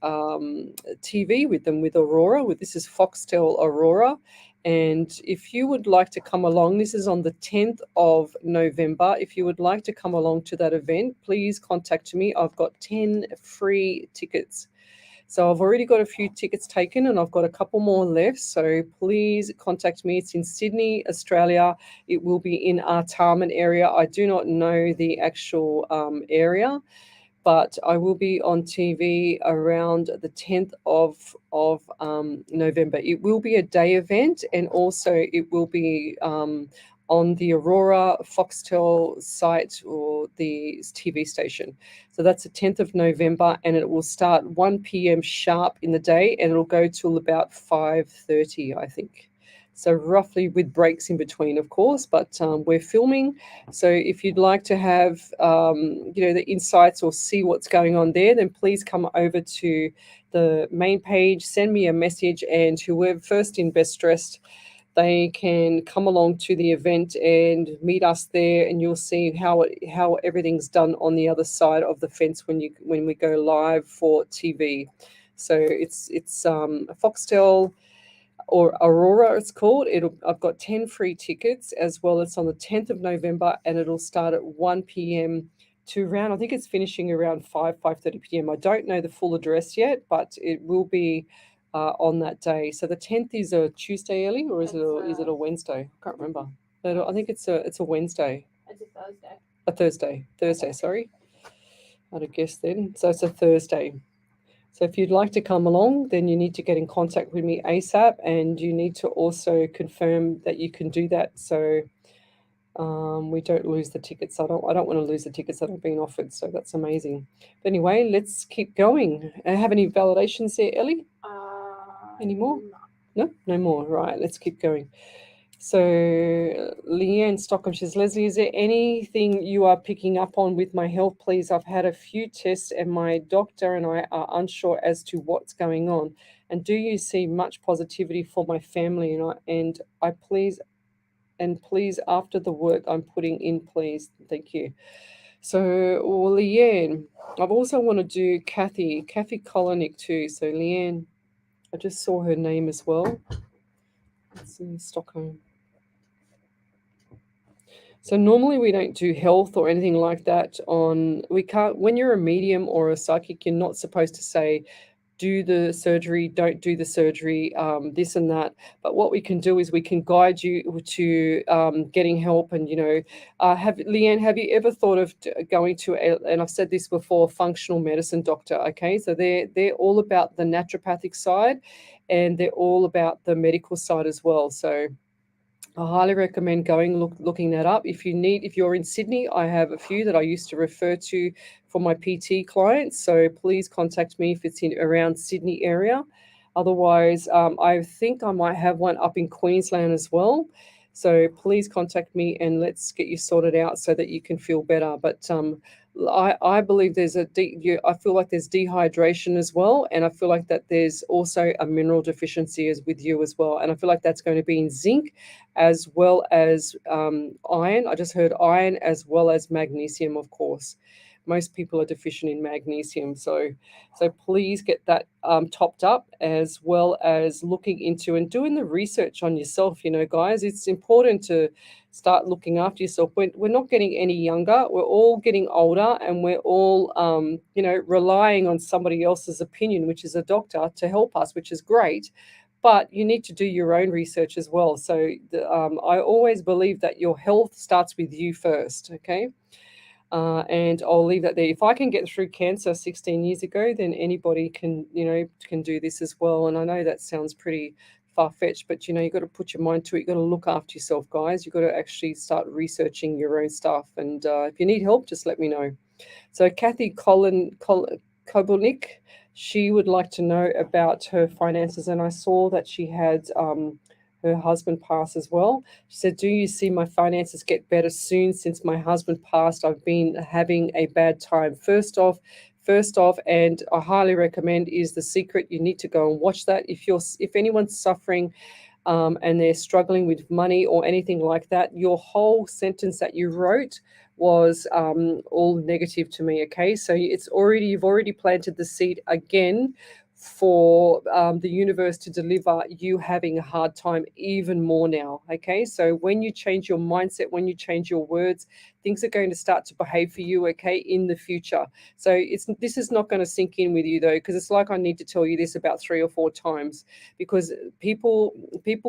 TV with them, with Aurora. This is Foxtel Aurora. And if you would like to come along, this is on the 10th of November. If you would like to come along to that event, please contact me. I've got 10 free tickets. So I've already got a few tickets taken and I've got a couple more left. So please contact me. It's in Sydney, Australia. It will be in Artarmon area. I do not know the actual area, but I will be on TV around the 10th of November. It will be a day event, and also it will be on the Aurora Foxtel site or the TV station. So that's the 10th of November, and it will start 1 p.m. sharp in the day, and it'll go till about 5:30, I think. So roughly, with breaks in between, of course, but we're filming. So if you'd like to have, the insights or see what's going on there, then please come over to the main page, send me a message, and whoever first in best dressed, they can come along to the event and meet us there, and you'll see how everything's done on the other side of the fence when we go live for TV. So it's Foxtel or Aurora, it's called. I've got 10 free tickets as well. It's on the 10th of November, and it'll start at 1 p.m. to around, I think it's finishing around 5:30 p.m. I don't know the full address yet, but it will be on that day. So the 10th is a Tuesday, Ellie, or is it a Wednesday? I can't remember. I think it's a Wednesday. It's a Thursday. A Thursday. Thursday, sorry. I'd have guessed then. So it's a Thursday. So if you'd like to come along, then you need to get in contact with me ASAP, and you need to also confirm that you can do that, so we don't lose the tickets. I don't want to lose the tickets that have been offered, so that's amazing. But anyway, let's keep going. Have any validations there, Ellie? Any more? No more. Right, let's keep going. So Leanne Stockham says, Lesley, is there anything you are picking up on with my health, please? I've had a few tests and my doctor and I are unsure as to what's going on. And do you see much positivity for my family? And I please after the work I'm putting in, please. Thank you. So, Leanne, I've also want to do Kathy Kolonick too. So Leanne, I just saw her name as well. It's in Stockholm. So normally we don't do health or anything like that we can't, when you're a medium or a psychic, you're not supposed to say, do the surgery, don't do the surgery, this and that. But what we can do is we can guide you to getting help. And, Leanne, have you ever thought of going to, and I've said this before, functional medicine doctor, okay? So they're all about the naturopathic side, and they're all about the medical side as well. So I highly recommend looking that up. If you're in Sydney, I have a few that I used to refer to for my PT clients. So please contact me if it's in around Sydney area. Otherwise, I think I might have one up in Queensland as well. So please contact me and let's get you sorted out so that you can feel better. But I believe I feel like there's dehydration as well, and I feel like that there's also a mineral deficiency with you as well, and I feel like that's going to be in zinc as well as iron. I just heard iron as well as magnesium, of course. Most people are deficient in magnesium, so please get that topped up, as well as looking into and doing the research on yourself. Guys, it's important to start looking after yourself. We're not getting any younger. We're all getting older, and we're all, relying on somebody else's opinion, which is a doctor, to help us, which is great. But you need to do your own research as well. So I always believe that your health starts with you first, okay? And I'll leave that there. If I can get through cancer 16 years ago, then anybody can do this as well. And I know that sounds pretty far-fetched, but you've got to put your mind to it. You've got to look after yourself, guys. You've got to actually start researching your own stuff. And if you need help, just let me know. So Kathy Kobolnik, she would like to know about her finances. And I saw that she had her husband passed as well. She said, do you see my finances get better soon? Since my husband passed, I've been having a bad time. First off, and I highly recommend, is The Secret. You need to go and watch that. If anyone's suffering and they're struggling with money or anything like that, your whole sentence that you wrote was all negative to me, okay? So you've already planted the seed again for the universe to deliver you having a hard time even more now, okay? So when you change your mindset, when you change your words, things are going to start to behave for you, okay, in the future. So this is not going to sink in with you, though, because it's like I need to tell you this about 3 or 4 times, because people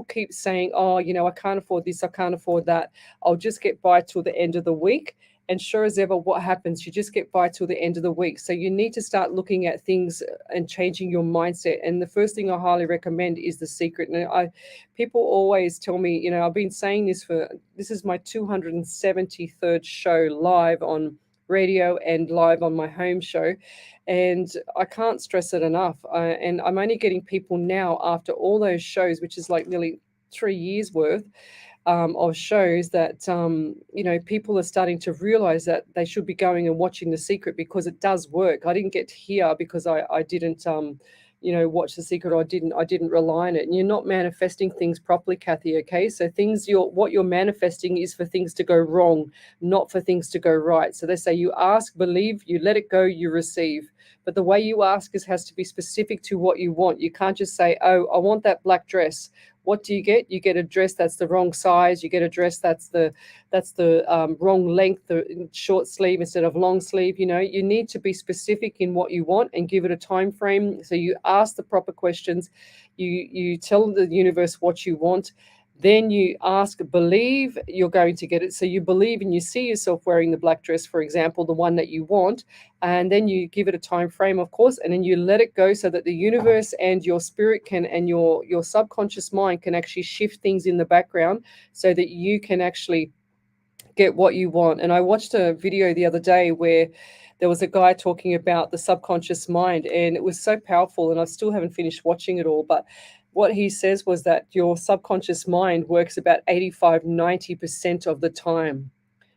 keep saying, oh, I can't afford this, I can't afford that, I'll just get by till the end of the week. And sure as ever, what happens? You just get by till the end of the week. So you need to start looking at things and changing your mindset. And the first thing I highly recommend is The Secret. And people always tell me, I've been saying this is my 273rd show live on radio and live on my home show. And I can't stress it enough. And I'm only getting people now after all those shows, which is like nearly 3 years worth, of shows, that people are starting to realize that they should be going and watching The Secret, because it does work. I didn't get here because I didn't watch The Secret, or I didn't rely on it. And you're not manifesting things properly, Kathy, okay? So what you're manifesting is for things to go wrong, not for things to go right. So they say you ask, believe, you let it go, you receive. But the way you ask has to be specific to what you want. You can't just say, oh, I want that black dress. What do you get? You get a dress that's the wrong size. You get a dress that's the wrong length, the short sleeve instead of long sleeve. You need to be specific in what you want and give it a time frame. So you ask the proper questions. You tell the universe what you want. Then you ask, believe, you're going to get it. So you believe and you see yourself wearing the black dress, for example, the one that you want. And then you give it a time frame, of course, and then you let it go so that the universe and your spirit and your subconscious mind can actually shift things in the background so that you can actually get what you want. And I watched a video the other day where there was a guy talking about the subconscious mind, and it was so powerful, and I still haven't finished watching it all, but what he says was that your subconscious mind works about 85-90% of the time.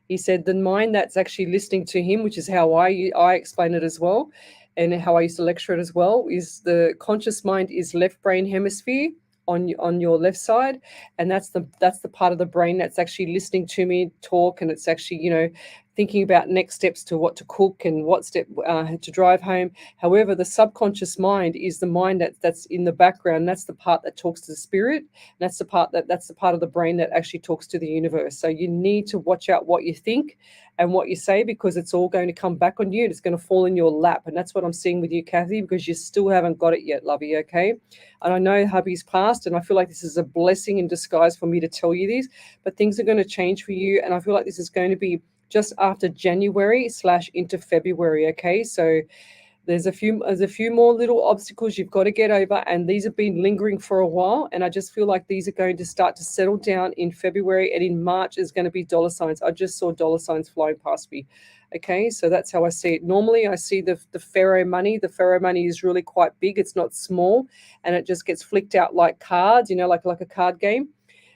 He said the mind that's actually listening to him, which is how I explain it as well, and how I used to lecture it as well, is the conscious mind is left brain hemisphere on your left side, and that's the part of the brain that's actually listening to me talk, and it's actually thinking about next steps to what to cook and what step to drive home. However, the subconscious mind is the mind that's in the background. That's the part that talks to the spirit. And that's the part of the brain that actually talks to the universe. So you need to watch out what you think and what you say, because it's all going to come back on you and it's going to fall in your lap. And that's what I'm seeing with you, Kathy, because you still haven't got it yet, lovey, okay? And I know hubby's passed, and I feel like this is a blessing in disguise for me to tell you this, but things are going to change for you. And I feel like this is going to be just after January / into February, okay? So there's a few more little obstacles you've got to get over, and these have been lingering for a while, and I just feel like these are going to start to settle down in February, and in March is going to be dollar signs. I just saw dollar signs flying past me. Okay, so that's how I see it. Normally I see the Pharaoh money. The Pharaoh money is really quite big. It's not small, and it just gets flicked out like cards, like a card game.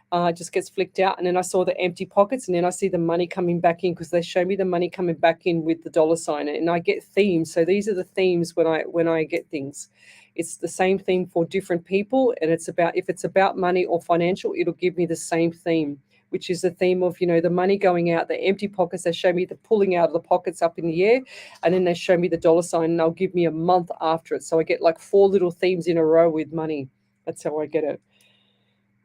It just gets flicked out, and then I saw the empty pockets, and then I see the money coming back in, because they show me the money coming back in with the dollar sign, and I get themes. So these are the themes when I get things. It's the same theme for different people, and if it's about money or financial, it'll give me the same theme, which is the theme of the money going out, the empty pockets. They show me the pulling out of the pockets up in the air, and then they show me the dollar sign, and they'll give me a month after it. So I get like 4 little themes in a row with money. That's how I get it.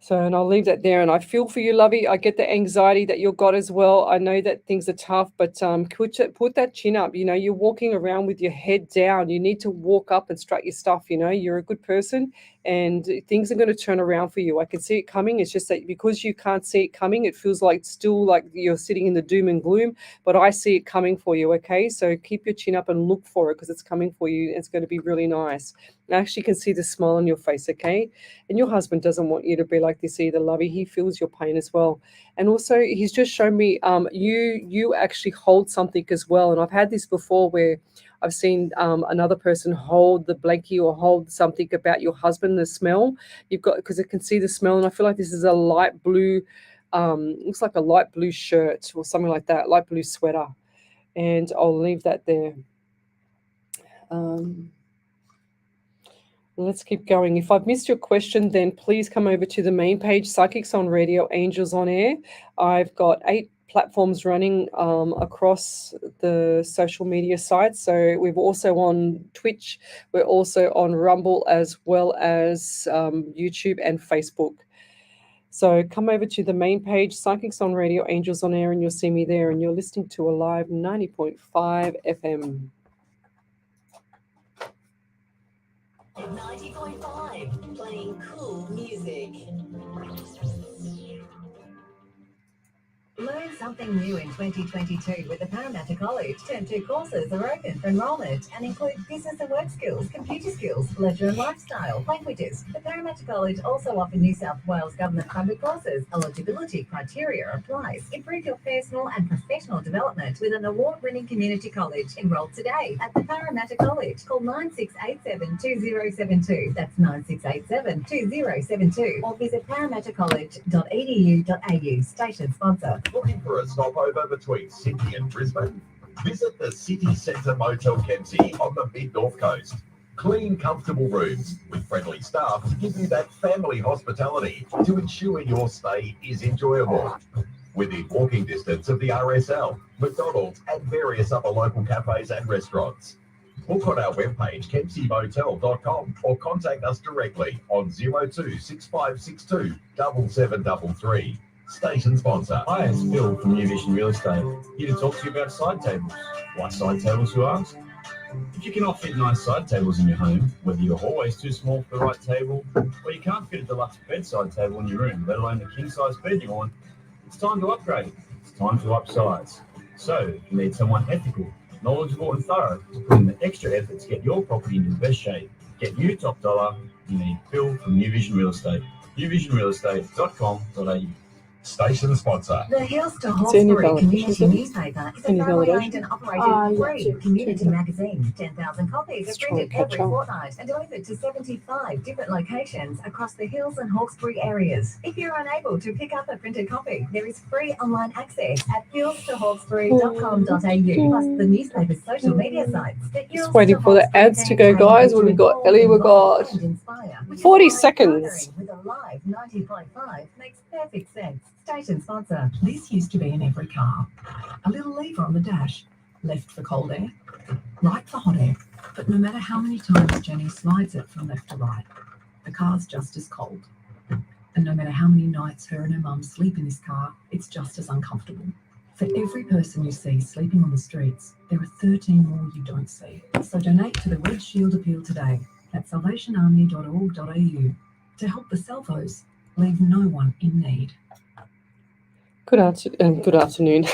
So, and I'll leave that there. And I feel for you, lovey. I get the anxiety that you've got as well. I know that things are tough, but put that chin up. You're walking around with your head down. You need to walk up and strut your stuff. You're a good person, and things are going to turn around for you. I can see it coming. It's just that because you can't see it coming, it feels like still like you're sitting in the doom and gloom, but I see it coming for you, okay? So keep your chin up and look for it, because it's coming for you. It's going to be really nice. I actually can see the smile on your face, okay? And your husband doesn't want you to be like this either, lovey. He feels your pain as well. And also, he's just shown me you actually hold something as well. And I've had this before where I've seen another person hold the blankie or hold something about your husband, the smell you've got, because I can see the smell. And I feel like this is a light blue, looks like a light blue shirt or something like that, light blue sweater. And I'll leave that there. Let's keep going. If I've missed your question, then please come over to the main page, Psychics on Radio, Angels on Air. I've got 8 platforms running across the social media sites. So we're also on Twitch. We're also on Rumble, as well as YouTube and Facebook. So come over to the main page, Psychics on Radio, Angels on Air, and you'll see me there. And you're listening to a live 90.5 FM. 90.5, playing cool music. Learn something new in 2022 with the Parramatta College. Term 2 courses are open for enrolment and include business and work skills, computer skills, leisure and lifestyle, languages. The Parramatta College also offers New South Wales government-funded courses. Eligibility criteria applies. Improve your personal and professional development with an award-winning community college. Enroll today at the Parramatta College. Call 9687-2072. That's 9687-2072. Or visit parramattacollege.edu.au. Station sponsor. Looking for a stopover between Sydney and Brisbane? Visit the City Centre Motel Kempsey on the mid-north coast. Clean, comfortable rooms with friendly staff to give you that family hospitality to ensure your stay is enjoyable. Within walking distance of the RSL, McDonald's and various other local cafes and restaurants. Book on our webpage, kempseymotel.com, or contact us directly on 02 6562 7733. Station sponsor. Hi, it's Bill from New Vision Real Estate. Here to talk to you about side tables. Why side tables, you ask? If you cannot fit nice side tables in your home, whether your hallway's too small for the right table, or you can't fit a deluxe bedside table in your room, let alone the king-size bed you want, it's time to upgrade. It's time to upsize. So, if you need someone ethical, knowledgeable and thorough to put in the extra effort to get your property into the best shape, get you top dollar, you need Bill from New Vision Real Estate. newvisionrealestate.com.au. Station sponsor. The Hills to Is there any Hawkesbury validation, Community is there? Newspaper is a Any family-owned validation? and operated Yeah, free two. community magazine. 10,000 copies Let's are try and printed every catch up. fortnight and delivered to 75 different locations across the Hills and Hawkesbury areas. If you're unable to pick up a printed copy, there is free online access at hillstohawkesbury.com.au, plus the newspaper's social media sites. The Hills Just waiting to for the Hawkesbury ads to go, campaign guys. is What to have we got? involve, Ellie, we involve, got and inspire, which is 40 why seconds. partnering with a live 90.5 makes perfect sense. Station sponsor. This used to be in every car. A little lever on the dash, left for cold air, right for hot air. But no matter how many times Jenny slides it from left to right, the car's just as cold. And no matter how many nights her and her mum sleep in this car, it's just as uncomfortable. For every person you see sleeping on the streets, there are 13 more you don't see. So donate to the Red Shield Appeal today at salvationarmy.org.au to help the Salvos leave no one in need. Good afternoon.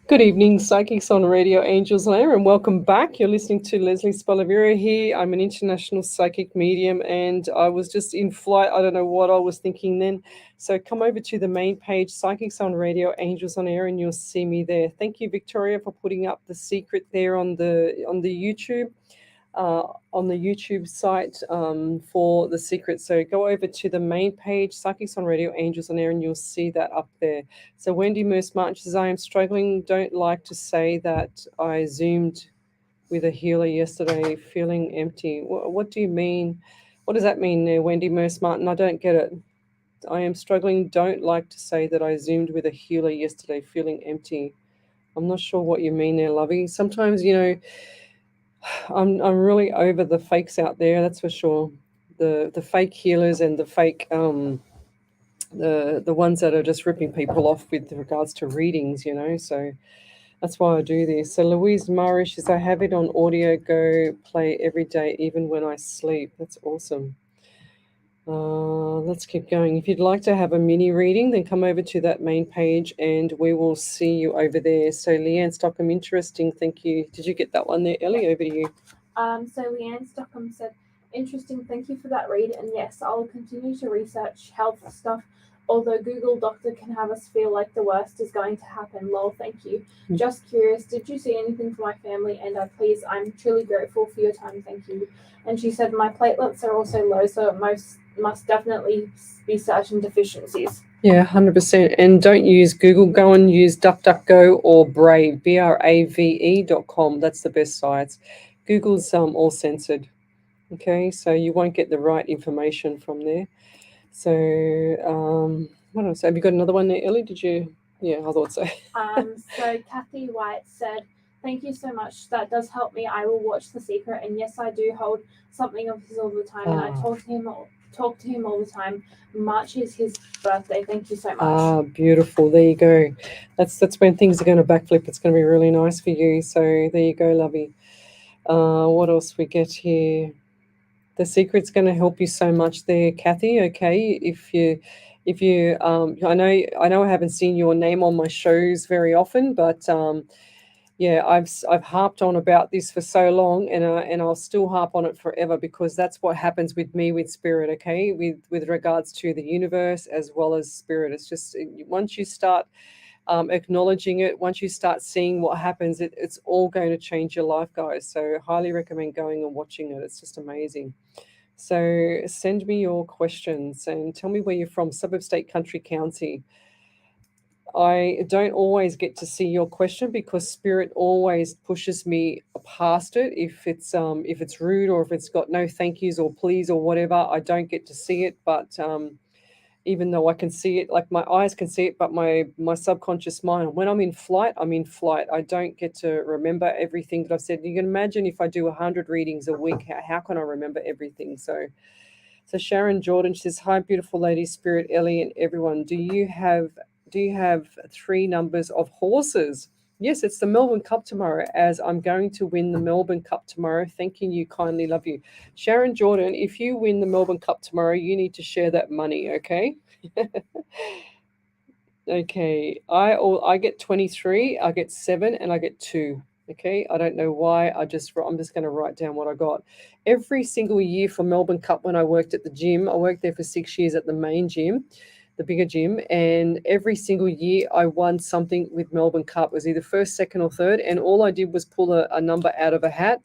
Good evening, Psychics on Radio Angels on Air, and welcome back. You're listening to Lesley Spaliviero here. I'm an international psychic medium, and I was just in flight. I don't know what I was thinking then. So come over to the main page, Psychics on Radio Angels on Air, and you'll see me there. Thank you, Victoria, for putting up the secret there on the YouTube. On the YouTube site for the secret. So go over to the main page, Psychics on Radio Angels on Air, and you'll see that up there. So Wendy Merce March says, I am struggling. Don't like to say that I Zoomed with a healer yesterday, feeling empty. What do you mean? What does that mean there, Wendy Merce Martin? I don't get it. I am struggling. Don't like to say that I Zoomed with a healer yesterday, feeling empty. I'm not sure what you mean there, lovey. Sometimes, I'm really over the fakes out there, that's for sure. The fake healers and the fake the ones that are just ripping people off with regards to readings, so that's why I do this. So Louise Marish says, I have it on audio go play every day, even when I sleep. That's awesome. Let's keep going. If you'd like to have a mini reading, then come over to that main page and we will see you over there. So Leanne Stockham, interesting. Thank you. Did you get that one there, Ellie? Over to you. So Leanne Stockham said, interesting, thank you for that read. And yes, I'll continue to research health stuff. Although Google Doctor can have us feel like the worst is going to happen. Lol, thank you. Just curious, did you see anything for my family? And I'm truly grateful for your time. Thank you. And she said, my platelets are also low, so it must definitely be certain deficiencies. Yeah, 100%. And don't use Google. Go and use DuckDuckGo or Brave, BRAVE.com. That's the best sites. Google's all censored. Okay, so you won't get the right information from there. So, what else? Have you got another one there, Ellie? Did you? Yeah, I thought so. So Kathy White said, thank you so much. That does help me. I will watch The Secret. And yes, I do hold something of his all the time. And I talk to him all the time. March is his birthday. Thank you so much. Beautiful. There you go. That's when things are going to backflip. It's going to be really nice for you. So there you go, lovey. What else we get here? The Secret's going to help you so much there, Kathy. Okay, if you, I know I haven't seen your name on my shows very often, but yeah, I've harped on about this for so long, and I'll still harp on it forever, because that's what happens with me with spirit. Okay, with regards to the universe as well as spirit. It's just once you start acknowledging it, once you start seeing what happens, it's all going to change your life, guys. So highly recommend going and watching it. It's just amazing. So send me your questions and tell me where you're from. Suburb, state, country, county. I don't always get to see your question because spirit always pushes me past it. If it's rude, or if it's got no thank yous or please or whatever, I don't get to see it. But even though I can see it, like my eyes can see it, but my subconscious mind, when I'm in flight, I don't get to remember everything that I've said. You can imagine if I do 100 readings a week, how can I remember everything? So Sharon Jordan, she says, hi, beautiful lady, Spirit, Ellie, and everyone. Do you have 3 numbers of horses? Yes, it's the Melbourne Cup tomorrow, as I'm going to win the Melbourne Cup tomorrow. Thanking you kindly, love you. Sharon Jordan, if you win the Melbourne Cup tomorrow, you need to share that money, okay? Okay, I get 23, I get 7, and I get 2. Okay, I don't know why. I'm just going to write down what I got. Every single year for Melbourne Cup, when I worked at the gym, I worked there for 6 years at the main gym. the bigger gym, and every single year I won something with Melbourne Cup. It was either first, second, or third, and all I did was pull a number out of a hat.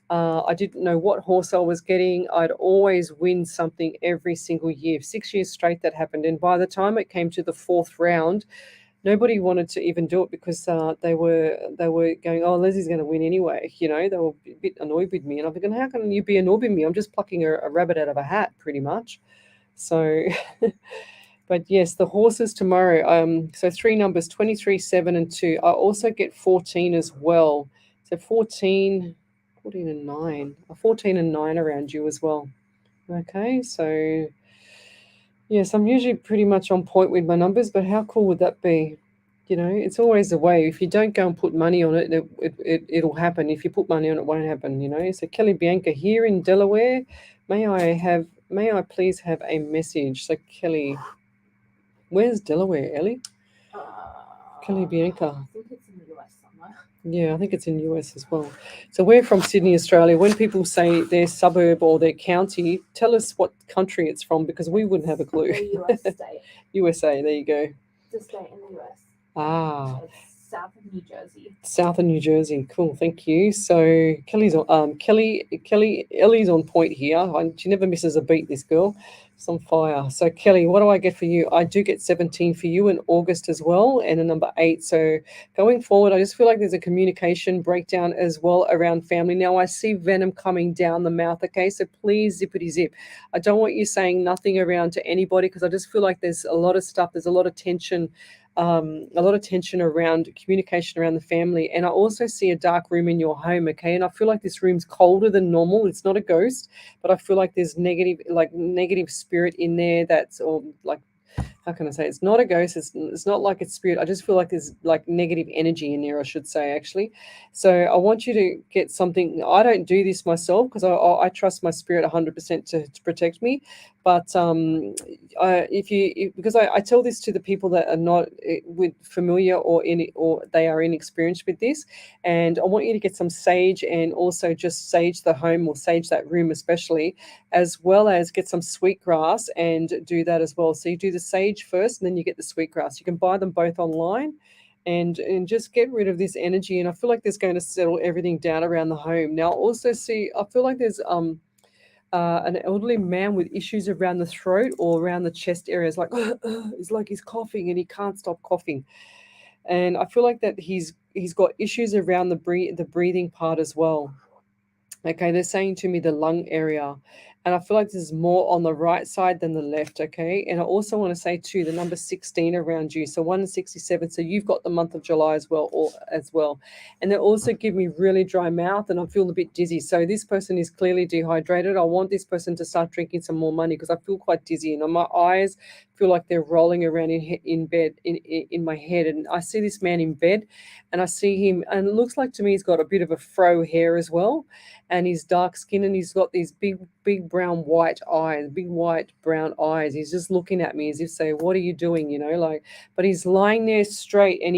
I didn't know what horse I was getting. I'd always win something every single year. 6 years straight that happened, and by the time it came to the fourth round, nobody wanted to even do it because they were going, oh, Leslie's going to win anyway. They were a bit annoyed with me, and I'm thinking, how can you be annoyed with me? I'm just plucking a rabbit out of a hat, pretty much. So, but yes, the horses tomorrow. So 3 numbers: 23, 7, and 2. I also get 14 as well. So 14 and 9. 14 and 9 around you as well. Okay, so. Yes, I'm usually pretty much on point with my numbers, but how cool would that be? It's always the way. If you don't go and put money on it, it'll happen. If you put money on it, it won't happen. So Kelly Bianca here in Delaware, may I please have a message? So Kelly, where's Delaware, Ellie? Kelly Bianca. I think it's in the US somewhere. Yeah, I think it's in US as well. So we're from Sydney, Australia. When people say their suburb or their county, tell us what country it's from, because we wouldn't have a clue. The US state. USA, there you go. The state in the US. It's south of New Jersey. South of New Jersey. Cool, thank you. So Ellie's on point here. She never misses a beat, this girl. It's on fire. So Kelly, what do I get for you? I do get 17 for you in August as well, and a number 8. So going forward, I just feel like there's a communication breakdown as well around family. Now I see venom coming down the mouth, okay? So please zippity zip. I don't want you saying nothing around to anybody, because I just feel like there's a lot of stuff, there's a lot of tension around communication around the family. And I also see a dark room in your home, okay? And I feel like this room's colder than normal. It's not a ghost, but I feel like there's negative spirit in there that's, or like, how can I say, it's not a ghost, it's not like it's spirit. I just feel like there's like negative energy in there, I should say, actually. So I want you to get something. I don't do this myself because I trust my spirit 100% to protect me. But because I tell this to the people that are not familiar or they are inexperienced with this, and I want you to get some sage and also just sage the home or sage that room especially, as well as get some sweetgrass and do that as well. So you do the sage first, and then you get the sweetgrass. You can buy them both online. And just get rid of this energy. And I feel like there's going to settle everything down around the home. Now, also I feel like there's an elderly man with issues around the throat or around the chest areas, like it's like he's coughing and he can't stop coughing. And I feel like that he's got issues around the breathing part as well. Okay, they're saying to me the lung area. And I feel like this is more on the right side than the left, okay? And I also want to say, too, the number 16 around you. So 1 and 67. So you've got the month of July as well. And they also give me really dry mouth, and I feel a bit dizzy. So this person is clearly dehydrated. I want this person to start drinking some more money because I feel quite dizzy. And my eyes feel like they're rolling around in bed, in my head. And I see this man in bed, and I see him, and it looks like to me he's got a bit of a fro hair as well. And he's dark skin, and he's got these big brown white eyes, big white brown eyes. He's just looking at me as if say, what are you doing? But he's lying there straight, and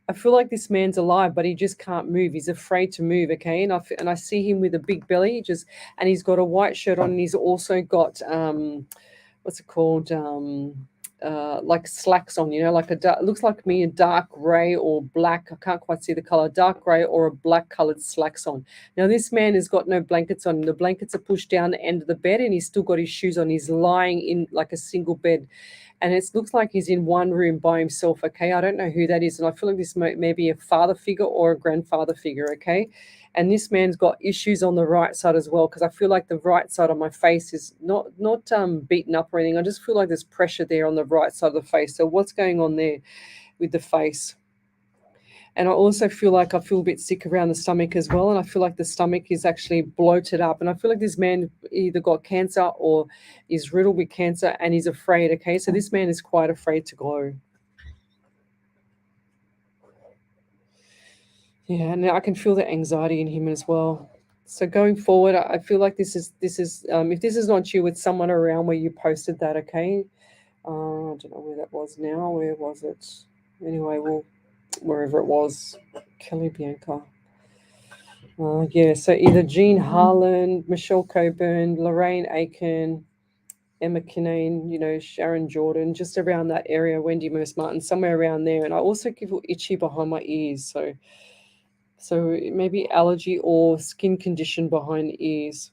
I feel like this man's alive, but he just can't move. He's afraid to move, okay? And I see him with a big belly, and he's got a white shirt on, and he's also got what's it called? Like slacks on, looks like me a dark gray or black. I can't quite see the color, dark gray or a black colored slacks on. Now this man has got no blankets on. The blankets are pushed down the end of the bed, and he's still got his shoes on. He's lying in like a single bed, and it looks like he's in one room by himself. Okay, I don't know who that is, and I feel like this may be a father figure or a grandfather figure. Okay. And this man's got issues on the right side as well, because I feel like the right side of my face is not beaten up or anything. I just feel like there's pressure there on the right side of the face. So what's going on there with the face? And I also feel like I feel a bit sick around the stomach as well. And I feel like the stomach is actually bloated up. And I feel like this man either got cancer or is riddled with cancer, and he's afraid. Okay, so this man is quite afraid to go. Yeah, and I can feel the anxiety in him as well. So going forward, I feel like this is if this is not you, it's someone around where you posted that, okay? I don't know where that was now. Where was it? Anyway, wherever it was. Kelly Bianca. Yeah, so either Jean Harlan, Michelle Coburn, Lorraine Aiken, Emma Kinane, you know, Sharon Jordan, just around that area, Wendy Merce Martin, somewhere around there. And I also feel itchy behind my ears. So maybe allergy or skin condition behind the ears.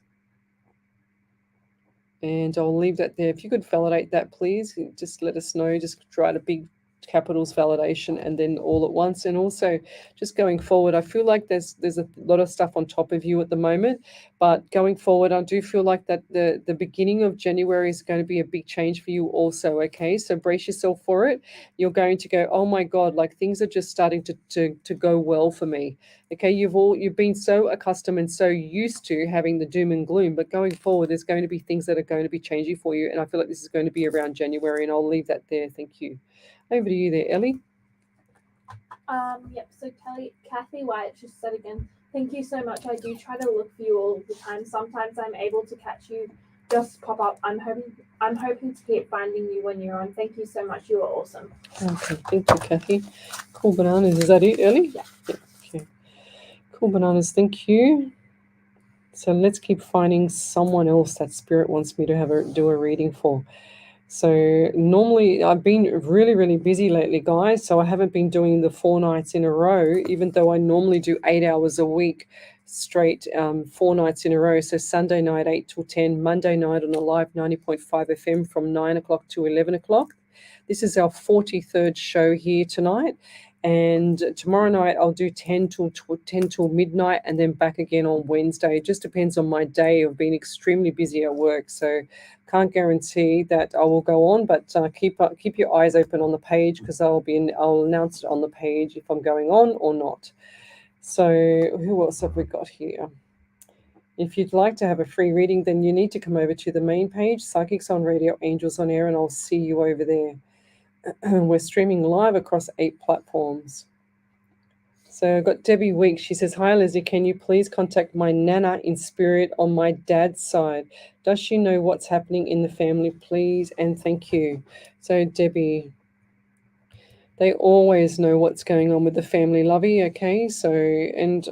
And I'll leave that there. If you could validate that, please, just let us know. Just write a big capitals validation and then all at once. And also just going forward, I feel like there's a lot of stuff on top of you at the moment, but going forward, I do feel like that the beginning of January is going to be a big change for you also. Okay, so brace yourself for it. You're going to go, oh my God, like things are just starting to go well for me. Okay, you've been so accustomed and so used to having the doom and gloom, but going forward, there's going to be things that are going to be changing for you, and I feel like this is going to be around January, and I'll leave that there. Thank you. Over to you there, Ellie. Yep. So Kathy White just said again, thank you so much. I do try to look for you all the time. Sometimes I'm able to catch you just pop up. I'm hoping to keep finding you when you're on. Thank you so much. You are awesome. Okay, thank you, Kathy. Cool bananas. Is that it, Ellie? Yeah. Okay. Cool bananas. Thank you. So let's keep finding someone else that Spirit wants me to do a reading for. So normally I've been really, really busy lately, guys. So I haven't been doing the 4 nights in a row, even though I normally do 8 hours a week straight, 4 nights in a row. So Sunday night, 8 till 10, Monday night on a live 90.5 FM from 9 o'clock to 11 o'clock. This is our 43rd show here tonight. And tomorrow night I'll do 10 till midnight, and then back again on Wednesday. It just depends on my day. I've been extremely busy at work, so can't guarantee that I will go on. But keep your eyes open on the page, because I'll announce it on the page if I'm going on or not. So who else have we got here? If you'd like to have a free reading, then you need to come over to the main page, Psychics on Radio, Angels on Air, and I'll see you over there. We're streaming live across 8 platforms. So I've got Debbie Weeks. She says, hi, Leslie, can you please contact my Nana in spirit on my dad's side? Does she know what's happening in the family, please? And thank you. So Debbie, they always know what's going on with the family, lovey, okay? So, and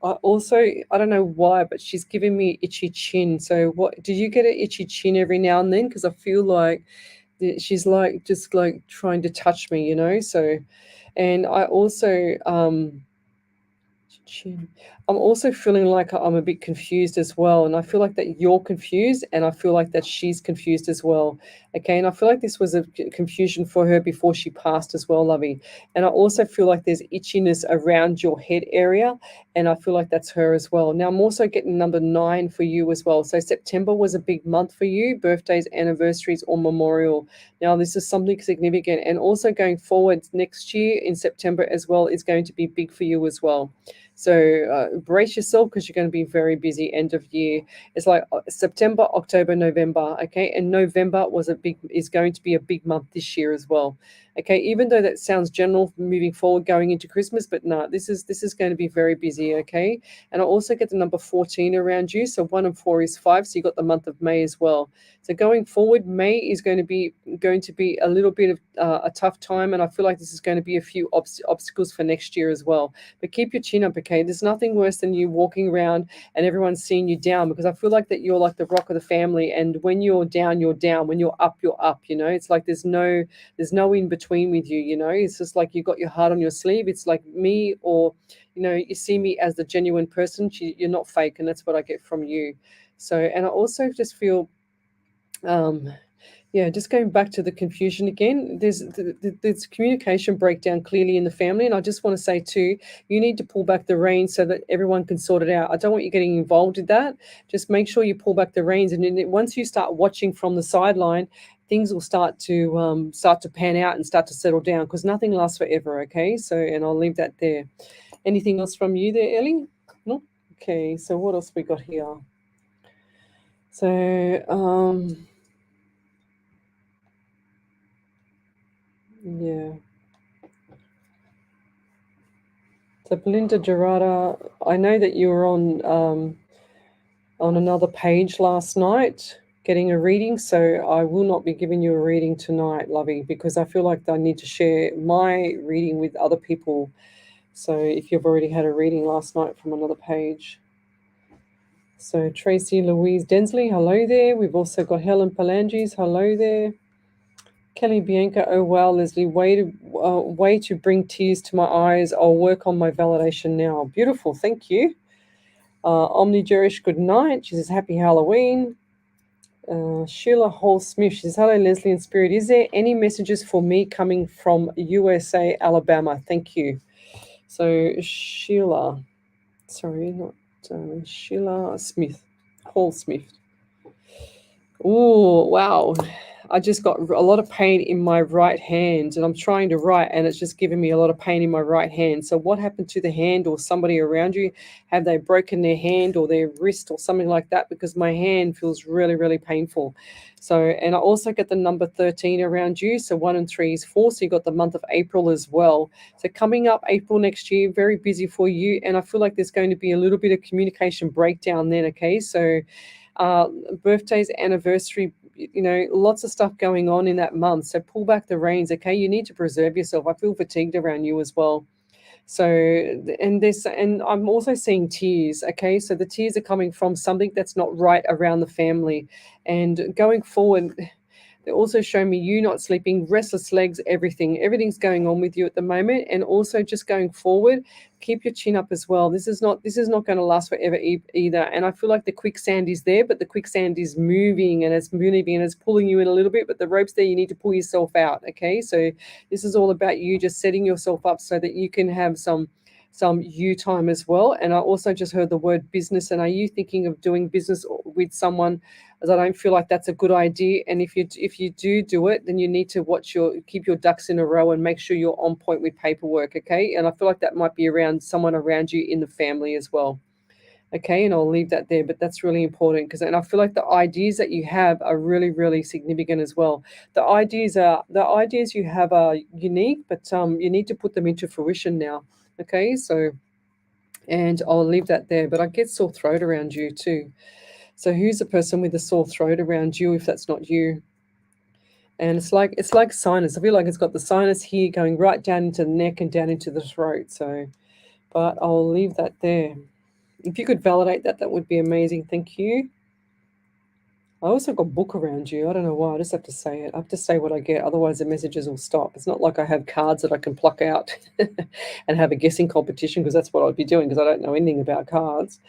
I don't know why, but she's giving me itchy chin. So what, do you get an itchy chin every now and then? Because I feel like she's like just like trying to touch me, you know. So, and I also I'm also feeling like I'm a bit confused as well, and I feel like that you're confused, and I feel like that she's confused as well. Okay, and I feel like this was a confusion for her before she passed as well, lovey. And I also feel like there's itchiness around your head area, and I feel like that's her as well. Now I'm also getting number 9 for you as well. So September was a big month for you, birthdays, anniversaries, or memorial. Now this is something significant, and also going forward next year in September as well is going to be big for you as well. So brace yourself, because you're going to be very busy end of year. It's like September, October, November. Okay, and November is going to be a big month this year as well. Okay, even though that sounds general moving forward going into Christmas, but no, this is going to be very busy. Okay, and I also get the number 14 around you. So 1 and 4 is 5. So you got the month of May as well. So going forward, May is going to be a little bit of a tough time, and I feel like this is going to be a few obstacles for next year as well. But keep your chin up, okay? There's nothing worse than you walking around and everyone's seeing you down, because I feel like that you're like the rock of the family, and when you're down, you're down. When you're up, you're up. You know, it's like there's no in between with you. You know, it's just like you got your heart on your sleeve. It's like me, or you know, you see me as the genuine person. You're not fake, and that's what I get from you. So, and I also just feel. Yeah, just going back to the confusion again, there's communication breakdown clearly in the family. And I just want to say too, you need to pull back the reins so that everyone can sort it out. I don't want you getting involved in that. Just make sure you pull back the reins. And then once you start watching from the sideline, things will start to pan out and start to settle down, because nothing lasts forever, okay? So, and I'll leave that there. Anything else from you there, Ellie? No? Okay, so what else we got here? So, yeah. So Belinda Gerarda, I know that you were on another page last night getting a reading, so I will not be giving you a reading tonight, lovey, because I feel like I need to share my reading with other people. So if you've already had a reading last night from another page. So Tracy Louise Densley, hello there. We've also got Helen Palangis, hello there. Kelly Bianca, oh wow, Leslie, way to bring tears to my eyes. I'll work on my validation now. Beautiful, thank you. Omni Jerish, good night. She says happy Halloween. Sheila Hall Smith, she says hello Leslie in spirit. Is there any messages for me coming from USA, Alabama? Thank you. So Sheila, sorry, not Sheila Smith, Hall Smith. Oh, wow. I just got a lot of pain in my right hand, and I'm trying to write, and it's just giving me a lot of pain in my right hand. So what happened to the hand or somebody around you? Have they broken their hand or their wrist or something like that? Because my hand feels really, really painful. So, and I also get the number 13 around you. So 1 and 3 is 4. So you got the month of April as well. So coming up April next year, very busy for you. And I feel like there's going to be a little bit of communication breakdown then, okay? So birthdays, anniversary, lots of stuff going on in that month. So pull back the reins, okay? You need to preserve yourself. I feel fatigued around you as well. So, and I'm also seeing tears, okay? So the tears are coming from something that's not right around the family. And going forward, they're also showing me you not sleeping, restless legs, everything's going on with you at the moment. And also just going forward, keep your chin up as well. This is not going to last forever either. And I feel like the quicksand is there, but the quicksand is moving and it's moving and it's pulling you in a little bit, but the rope's there, you need to pull yourself out, okay? So this is all about you just setting yourself up so that you can have some you time as well. And I also just heard the word business. And are you thinking of doing business with someone? As I don't feel like that's a good idea. And if you do it, then you need to keep your ducks in a row and make sure you're on point with paperwork, okay? And I feel like that might be around someone around you in the family as well. Okay, and I'll leave that there, but that's really important and I feel like the ideas that you have are really, really significant as well. The ideas you have are unique, but you need to put them into fruition now. Okay, so, and I'll leave that there, but I get sore throat around you too. So who's the person with the sore throat around you if that's not you? And it's like sinus. I feel like it's got the sinus here going right down into the neck and down into the throat. So, but I'll leave that there. If you could validate that, that would be amazing. Thank you. I also got book around you. I don't know why. I just have to say it. I have to say what I get. Otherwise, the messages will stop. It's not like I have cards that I can pluck out and have a guessing competition because that's what I'd be doing because I don't know anything about cards.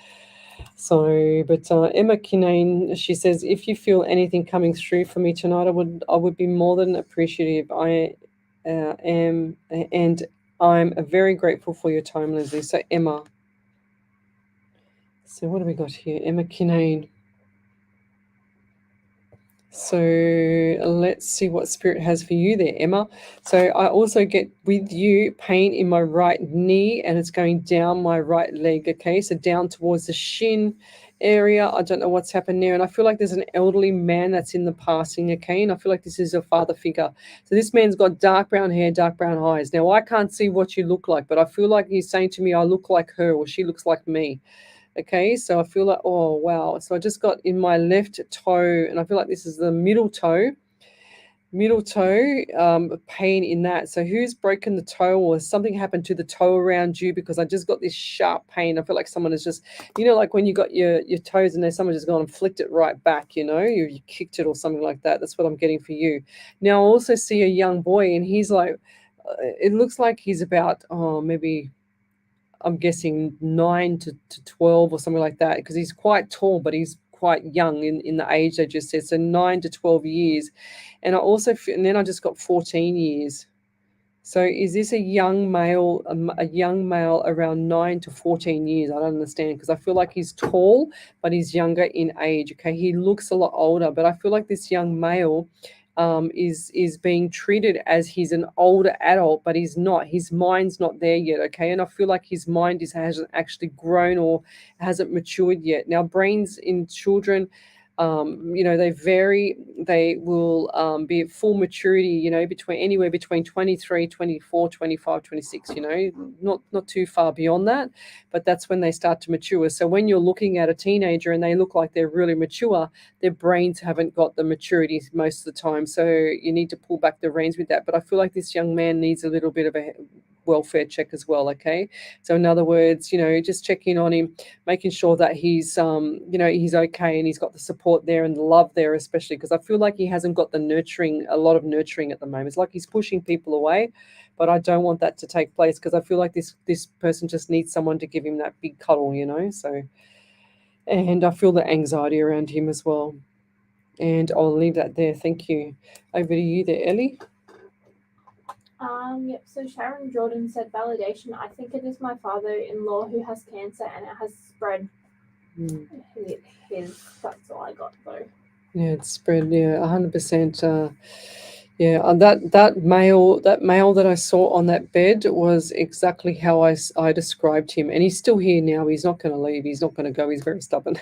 So, but Emma Kinane, she says, if you feel anything coming through for me tonight, I would be more than appreciative. I am, and I'm very grateful for your time, Leslie. So, Emma. So, what have we got here? Emma Kinane. So let's see what Spirit has for you there, Emma. So I also get with you pain in my right knee and it's going down my right leg, okay? So down towards the shin area. I don't know what's happened there. And I feel like there's an elderly man that's in the passing, okay? And I feel like this is a father figure. So this man's got dark brown hair, dark brown eyes. Now, I can't see what you look like, but I feel like he's saying to me, I look like her or she looks like me. Okay, so I feel like, oh, wow. So I just got in my left toe, and I feel like this is the middle toe, pain in that. So who's broken the toe or something happened to the toe around you? Because I just got this sharp pain. I feel like someone has just, like when you got your toes and then someone just gone and flicked it right back, you kicked it or something like that. That's what I'm getting for you. Now I also see a young boy, and he's like, it looks like he's about, maybe, I'm guessing 9 to 12 or something like that, because he's quite tall, but he's quite young in the age they just said. So 9 to 12 years. And and then I just got 14 years. So is this a young male around 9 to 14 years? I don't understand, because I feel like he's tall, but he's younger in age. Okay, he looks a lot older, but I feel like this young male is being treated as he's an older adult, but he's not. His mind's not there yet, okay? And I feel like his mind hasn't actually grown or hasn't matured yet. Now, brains in children, they vary. They will be at full maturity, anywhere between 23, 24, 25, 26, not too far beyond that, but that's when they start to mature. So when you're looking at a teenager and they look like they're really mature, their brains haven't got the maturity most of the time. So you need to pull back the reins with that. But I feel like this young man needs a little bit of welfare check as well. Okay, so in other words, just checking on him, making sure that he's he's okay and he's got the support there and the love there, especially because I feel like he hasn't got a lot of nurturing at the moment. It's like he's pushing people away, but I don't want that to take place because I feel like this person just needs someone to give him that big cuddle, so. And I feel the anxiety around him as well. And I'll leave that there. Thank you. Over to you there, Ellie. Yep. So Sharon Jordan said validation. I think it is my father-in-law who has cancer and it has spread. That's all I got though. Yeah, it's spread. Yeah, 100%. Yeah, that male that I saw on that bed was exactly how I described him, and he's still here now. He's not going to leave. He's not going to go. He's very stubborn.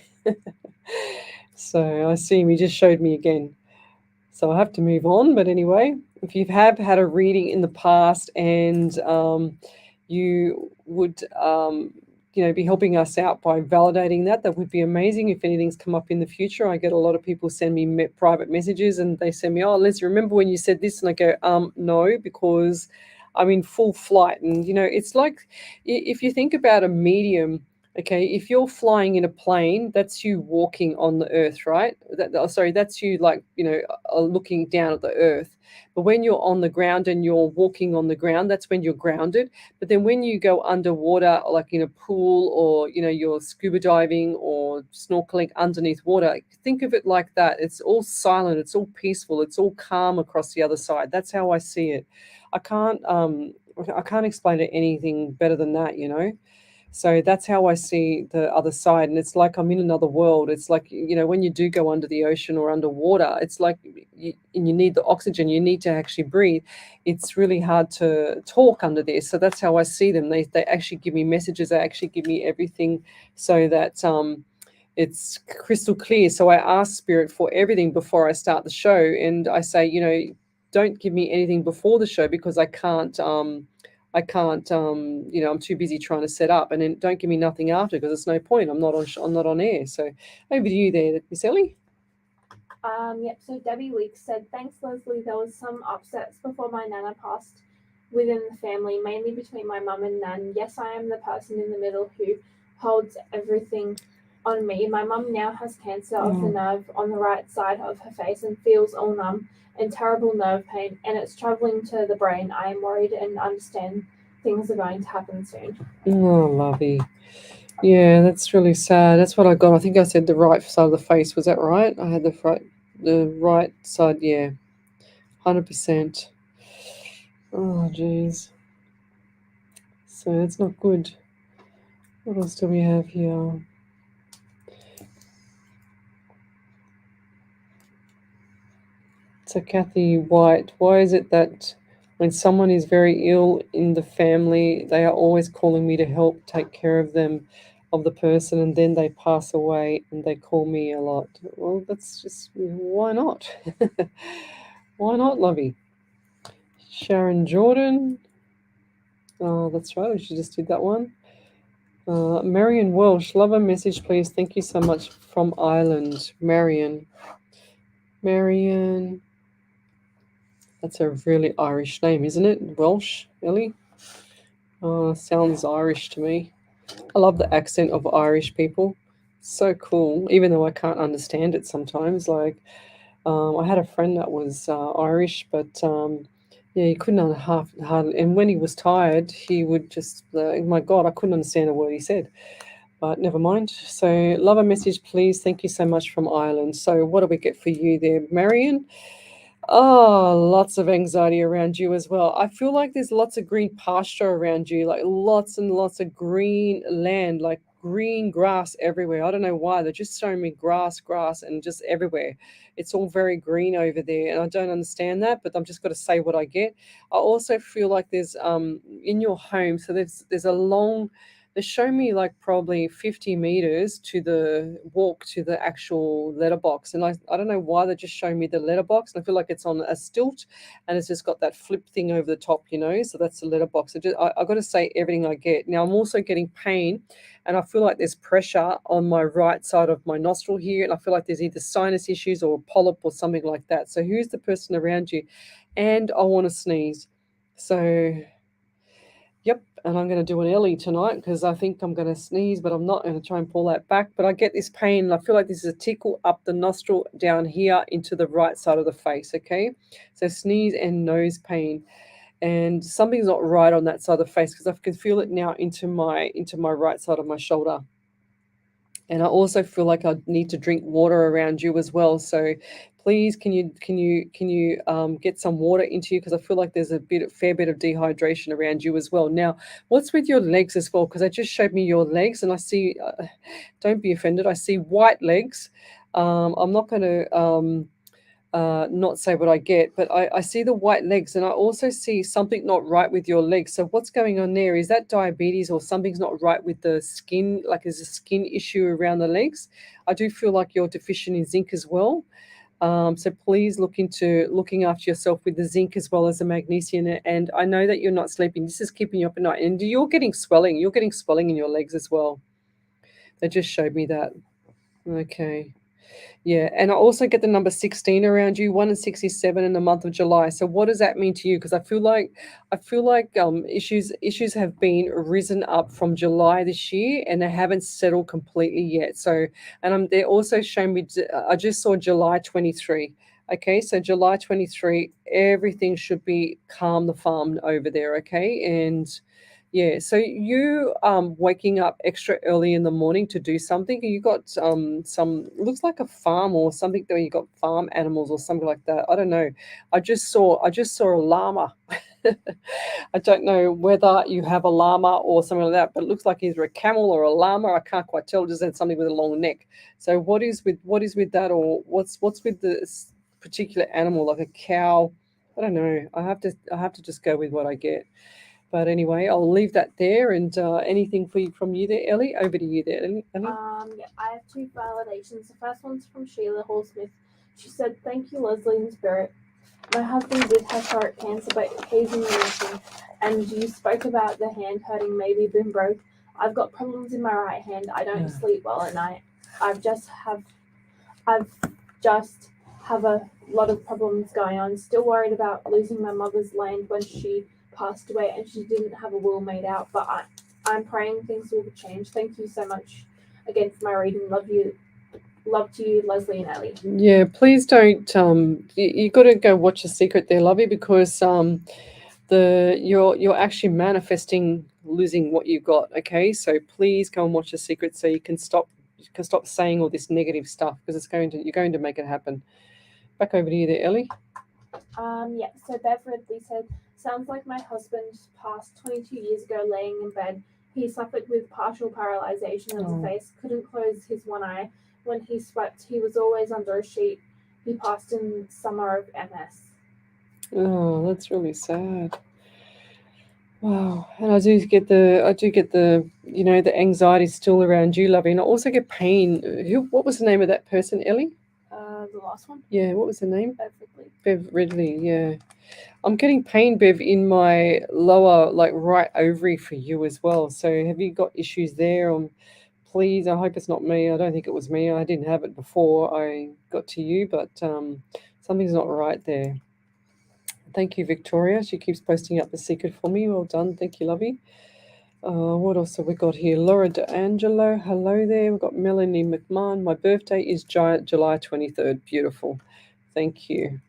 So I see him. He just showed me again. So I have to move on. But anyway, if you have had a reading in the past and you would be helping us out by validating that would be amazing. If anything's come up in the future, I get a lot of people send me private messages and they send me, "Oh, Leslie, remember when you said this?" And I go, no, because I'm in full flight. And, it's like if you think about a medium, okay, if you're flying in a plane, that's you walking on the earth, right? That's you looking down at the earth. But when you're on the ground and you're walking on the ground, that's when you're grounded. But then when you go underwater, like in a pool or, you're scuba diving or snorkeling underneath water, think of it like that. It's all silent. It's all peaceful. It's all calm across the other side. That's how I see it. I can't explain it anything better than that, So that's how I see the other side. And it's like I'm in another world. It's like, when you do go under the ocean or underwater, it's like you need the oxygen. You need to actually breathe. It's really hard to talk under there. So that's how I see them. They actually give me messages. They actually give me everything so that it's crystal clear. So I ask Spirit for everything before I start the show. And I say, don't give me anything before the show because I can't, I'm too busy trying to set up, and then don't give me nothing after because there's no point. I'm not on air. So over to you there, Miss Ellie. Yep. So Debbie Weeks said, "Thanks, Leslie. There was some upsets before my nana passed within the family, mainly between my mum and nan. Yes, I am the person in the middle who holds everything on me. My mum now has cancer of the nerve on the right side of her face and feels all numb and terrible nerve pain, and it's traveling to the brain. I am worried and understand things are going to happen soon." Oh, lovey. Yeah, that's really sad. That's what I got. I think I said the right side of the face. Was that right? I had the right side. Yeah, 100%. Oh, geez. So that's not good. What else do we have here? So Kathy White, why is it that when someone is very ill in the family, they are always calling me to help take care of them, of the person, and then they pass away and they call me a lot? Well, that's just, why not? Why not, lovey? Sharon Jordan. Oh, that's right. She just did that one. Marion Welsh, love a message, please. Thank you so much from Ireland. Marion. That's a really Irish name, isn't it? Welsh, Ellie? Sounds Irish to me. I love the accent of Irish people. So cool, even though I can't understand it sometimes. Like, I had a friend that was Irish, but he couldn't hardly. And when he was tired, he would just, my God, I couldn't understand a word he said. But never mind. So, love a message, please. Thank you so much from Ireland. So, what do we get for you there, Marion? Oh, lots of anxiety around you as well. I feel like there's lots of green pasture around you, like lots and lots of green land, like green grass everywhere. I don't know why. They're just showing me grass, and just everywhere. It's all very green over there, and I don't understand that, but I'm just got to say what I get. I also feel like there's in your home, so there's a long. They show me like probably 50 meters to the walk to the actual letterbox. And I don't know why they're just showing me the letterbox. And I feel like it's on a stilt and it's just got that flip thing over the top, So that's the letterbox. I got to say everything I get. Now I'm also getting pain and I feel like there's pressure on my right side of my nostril here. And I feel like there's either sinus issues or a polyp or something like that. So who's the person around you? And I want to sneeze. So Yep, and I'm going to do an Ellie tonight because I think I'm going to sneeze, but I'm not going to try and pull that back. But I get this pain, and I feel like this is a tickle up the nostril down here into the right side of the face, okay? So sneeze and nose pain. And something's not right on that side of the face because I can feel it now into my right side of my shoulder. And I also feel like I need to drink water around you as well. So please, can you get some water into you because I feel like there's fair bit of dehydration around you as well. Now, what's with your legs as well? Because I just showed me your legs, and I see. Don't be offended. I see white legs. I'm not going to. Not say what I get, but I see the white legs, and I also see something not right with your legs. So what's going on there? Is that diabetes or something's not right with the skin? Like is a skin issue around the legs? I do feel like you're deficient in zinc as well. So please look into looking after yourself with the zinc as well as the magnesium. And I know that you're not sleeping. This is keeping you up at night, and you're getting swelling. You're getting swelling in your legs as well. They just showed me that. Okay. Yeah, and I also get the number 16 around you, 1 and 67 in the month of July. So what does that mean to you? Because I feel like issues have been risen up from July this year, and they haven't settled completely yet. So, and they're also showing me. I just saw July 23. Okay, so July 23, everything should be calm the farm over there. Okay, and yeah, so you waking up extra early in the morning to do something. You got some looks like a farm or something where you got farm animals or something like that. I don't know. I just saw a llama. I don't know whether you have a llama or something like that, but it looks like either a camel or a llama. I can't quite tell. It just had something with a long neck. So what is with that, or what's with this particular animal, like a cow? I don't know. I have to just go with what I get. But anyway, I'll leave that there. And anything from you there, Ellie? Over to you there, Ellie. Yeah, I have 2 validations. The first one's from Sheila Hall-Smith. She said, "Thank you, Lesley in spirit. My husband did have throat cancer, but he's in remission. And you spoke about the hand hurting, maybe been broke. I've got problems in my right hand. I don't sleep well at night. I've just have a lot of problems going on. Still worried about losing my mother's land when she passed away, and she didn't have a will made out, but I'm praying things will change. Thank you so much again for my reading. Love to you, Lesley and Ellie." Yeah, please don't. You got to go watch The Secret there, lovey, because you're actually manifesting losing what you got. Okay, so please go and watch The Secret so you can stop saying all this negative stuff because you're going to make it happen. Back over to you there, Ellie. Yeah. So Bev Ridley said, "Sounds like my husband passed 22 years ago laying in bed. He suffered with partial paralyzation of his face, couldn't close his one eye. When he slept, he was always under a sheet. He passed in summer of MS." Oh, that's really sad. Wow. And I do get the the anxiety still around you, lovey. And I also get pain. What was the name of that person, Ellie? The last one? Yeah, what was the name? Bev Ridley. Bev Ridley, yeah. I'm getting pain, Bev, in my lower, like right ovary for you as well. So have you got issues there? Please, I hope it's not me. I don't think it was me. I didn't have it before I got to you, but something's not right there. Thank you, Victoria. She keeps posting up The Secret for me. Well done. Thank you, lovey. What else have we got here? Laura D'Angelo, hello there. We've got Melanie McMahon. My birthday is July 23rd. Beautiful. Thank you.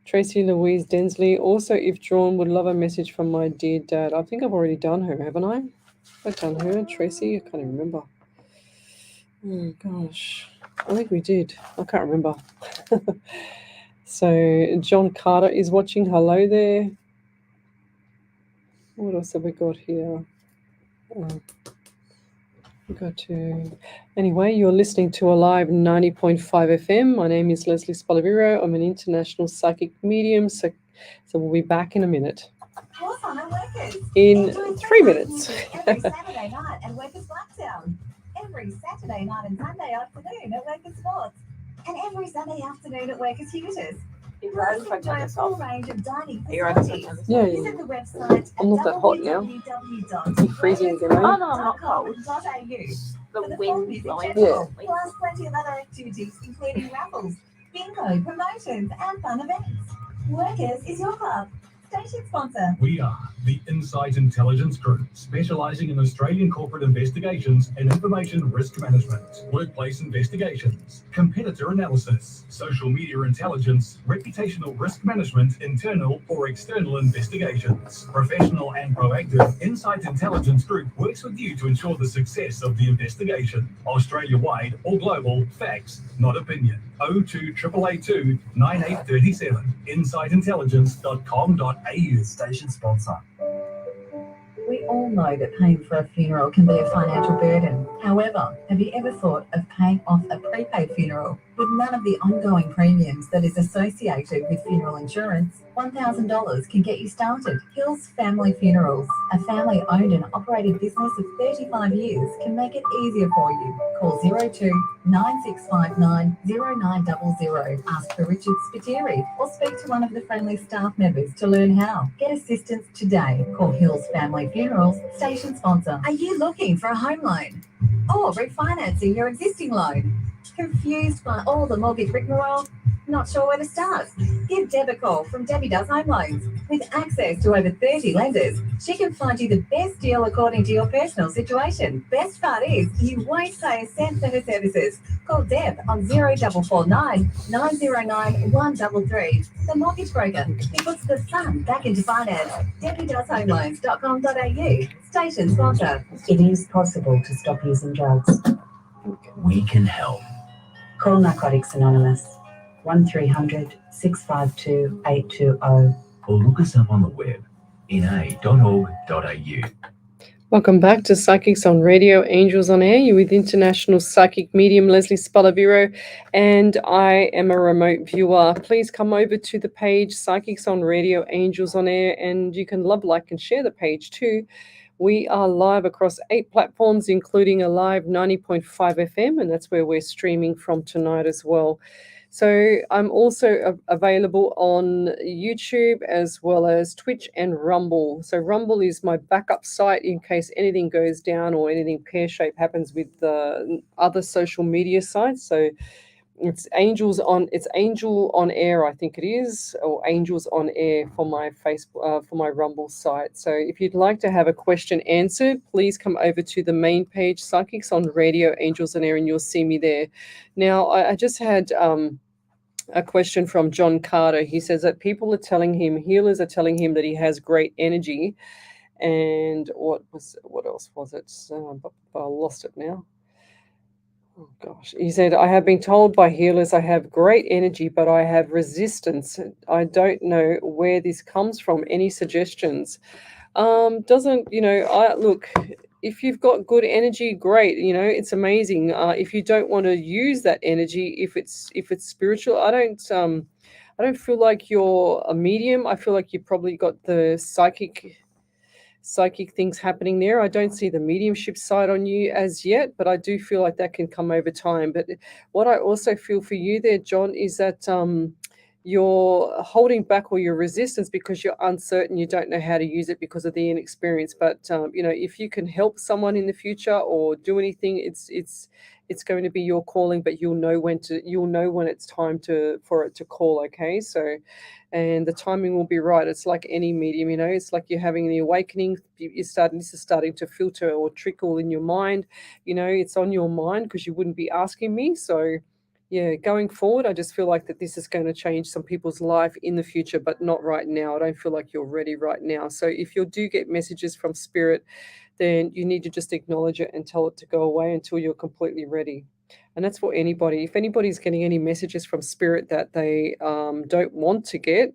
Tracy Louise Densley, also, if drawn, would love a message from my dear dad. I think I've already done her, haven't I? I've done her, Tracy. I can't even remember. Oh, gosh. I think we did. I can't remember. So, John Carter is watching. Hello there. What else have we got here? Anyway, you're listening to Alive 90.5 FM. My name is Lesley Spaliviero. I'm an international psychic medium. So we'll be back in a minute. In 3 minutes. Every Saturday night at Workers Blacktown. Every Saturday night and Sunday afternoon at Workers Sports. And every Sunday afternoon at Workers Hooters. Enjoy a full range of dining facilities. Yeah. Visit the website I'm not that hot now. I'm freezing again. Oh, no, I'm not cold. The wind blowing. Yeah. Plus plenty of other activities, including raffles, bingo, promotions, and fun events. Workers is your club. Station sponsor. We are the Insight Intelligence Group, specializing in Australian corporate investigations and information risk management, workplace investigations, competitor analysis, social media intelligence, reputational risk management, internal or external investigations. Professional and proactive, Insight Intelligence Group works with you to ensure the success of the investigation. Australia-wide or global, facts, not opinion. 02 882 9837. insightintelligence.com.au. Station sponsor. We all know that paying for a funeral can be a financial burden. However, have you ever thought of paying off a prepaid funeral with none of the ongoing premiums that is associated with funeral insurance? $1,000 can get you started. Hills Family Funerals, a family-owned and operated business of 35 years, can make it easier for you. Call 02 9659 0900. Ask for Richard Spiteri or speak to one of the friendly staff members to learn how. Get assistance today. Call Hills Family Funerals, station sponsor. Are you looking for a home loan or refinancing your existing loan? Confused by all the mortgage rigmarole? Not sure where to start? Give Deb a call from Debbie Does Home Loans. With access to over 30 lenders, she can find you the best deal according to your personal situation. Best part is, you won't pay a cent for her services. Call Deb on 0449 909 133. The mortgage broker who puts the sun back into finance. DebbieDoesHomeLoans.com.au. Station sponsor. It is possible to stop using drugs. We can help. Call Narcotics Anonymous, 1300 652 820. Or look us up on the web, na.org.au. Welcome back to Psychics on Radio, Angels on Air. You're with international psychic medium Lesley Spaliviero, and I am a remote viewer. Please come over to the page Psychics on Radio, Angels on Air, and you can love, like, and share the page too. We are live across 8 platforms, including a live 90.5 FM, and that's where we're streaming from tonight as well. So I'm also available on YouTube as well as Twitch and Rumble. So Rumble is my backup site in case anything goes down or anything pear-shaped happens with the other social media sites. So it's Angel on Air, I think it is, or Angels on Air for my Facebook, for my Rumble site. So if you'd like to have a question answered, please come over to the main page, Psychics on Radio, Angels on Air, and you'll see me there. Now, I just had a question from John Carter. He says that people are telling him, healers are telling him that he has great energy. And what else was it? I lost it now. Oh gosh. He said, I have been told by healers I have great energy, but I have resistance. I don't know where this comes from. Any suggestions? Look, if you've got good energy, great. It's amazing. If you don't want to use that energy, if it's spiritual, I don't feel like you're a medium. I feel like you probably got the psychic things happening there. I don't see the mediumship side on you as yet, but I do feel like that can come over time. But what I also feel for you there, John, is that you're holding back all your resistance because you're uncertain. You don't know how to use it because of the inexperience. But if you can help someone in the future or do anything, it's going to be your calling. But you'll know when it's time for it to call. Okay, so. And the timing will be right. It's like any medium, it's like you're having the awakening. This is starting to filter or trickle in your mind. It's on your mind because you wouldn't be asking me. So, yeah, going forward, I just feel like that this is going to change some people's life in the future, but not right now. I don't feel like you're ready right now. So if you do get messages from Spirit, then you need to just acknowledge it and tell it to go away until you're completely ready. And that's for anybody. If anybody's getting any messages from Spirit that they don't want to get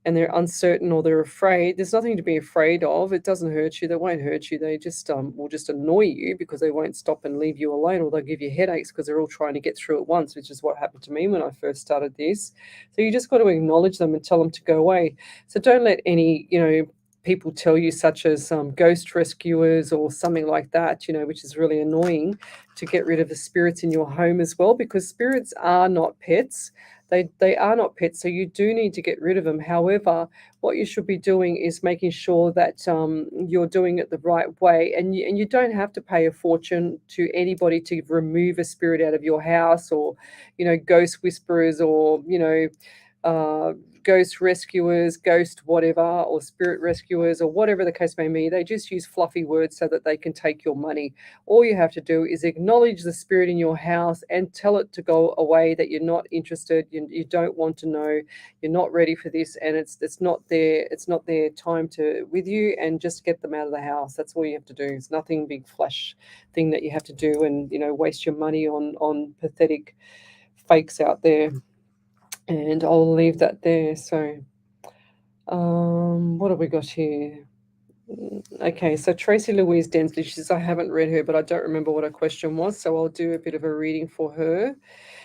and they're uncertain or they're afraid, there's nothing to be afraid of. It doesn't hurt you. They won't hurt you. They just will just annoy you because they won't stop and leave you alone, or they'll give you headaches because they're all trying to get through at once, which is what happened to me when I first started this. So you just got to acknowledge them and tell them to go away. So don't let any, people tell you, such as ghost rescuers or something like that, which is really annoying, to get rid of the spirits in your home as well, because spirits are not pets. They are not pets, so you do need to get rid of them. However, what you should be doing is making sure that you're doing it the right way, and you don't have to pay a fortune to anybody to remove a spirit out of your house, or ghost whisperers, or ghost rescuers, ghost whatever, or spirit rescuers, or whatever the case may be. They just use fluffy words so that they can take your money. All you have to do is acknowledge the spirit in your house and tell it to go away, that you're not interested, you don't want to know, you're not ready for this, and it's not their time to with you, and just get them out of the house. That's all you have to do. It's nothing big flash thing that you have to do and waste your money on pathetic fakes out there. And I'll leave that there. So what have we got here? Okay, so Tracy Louise Densley, she says, I haven't read her, but I don't remember what her question was, so I'll do a bit of a reading for her.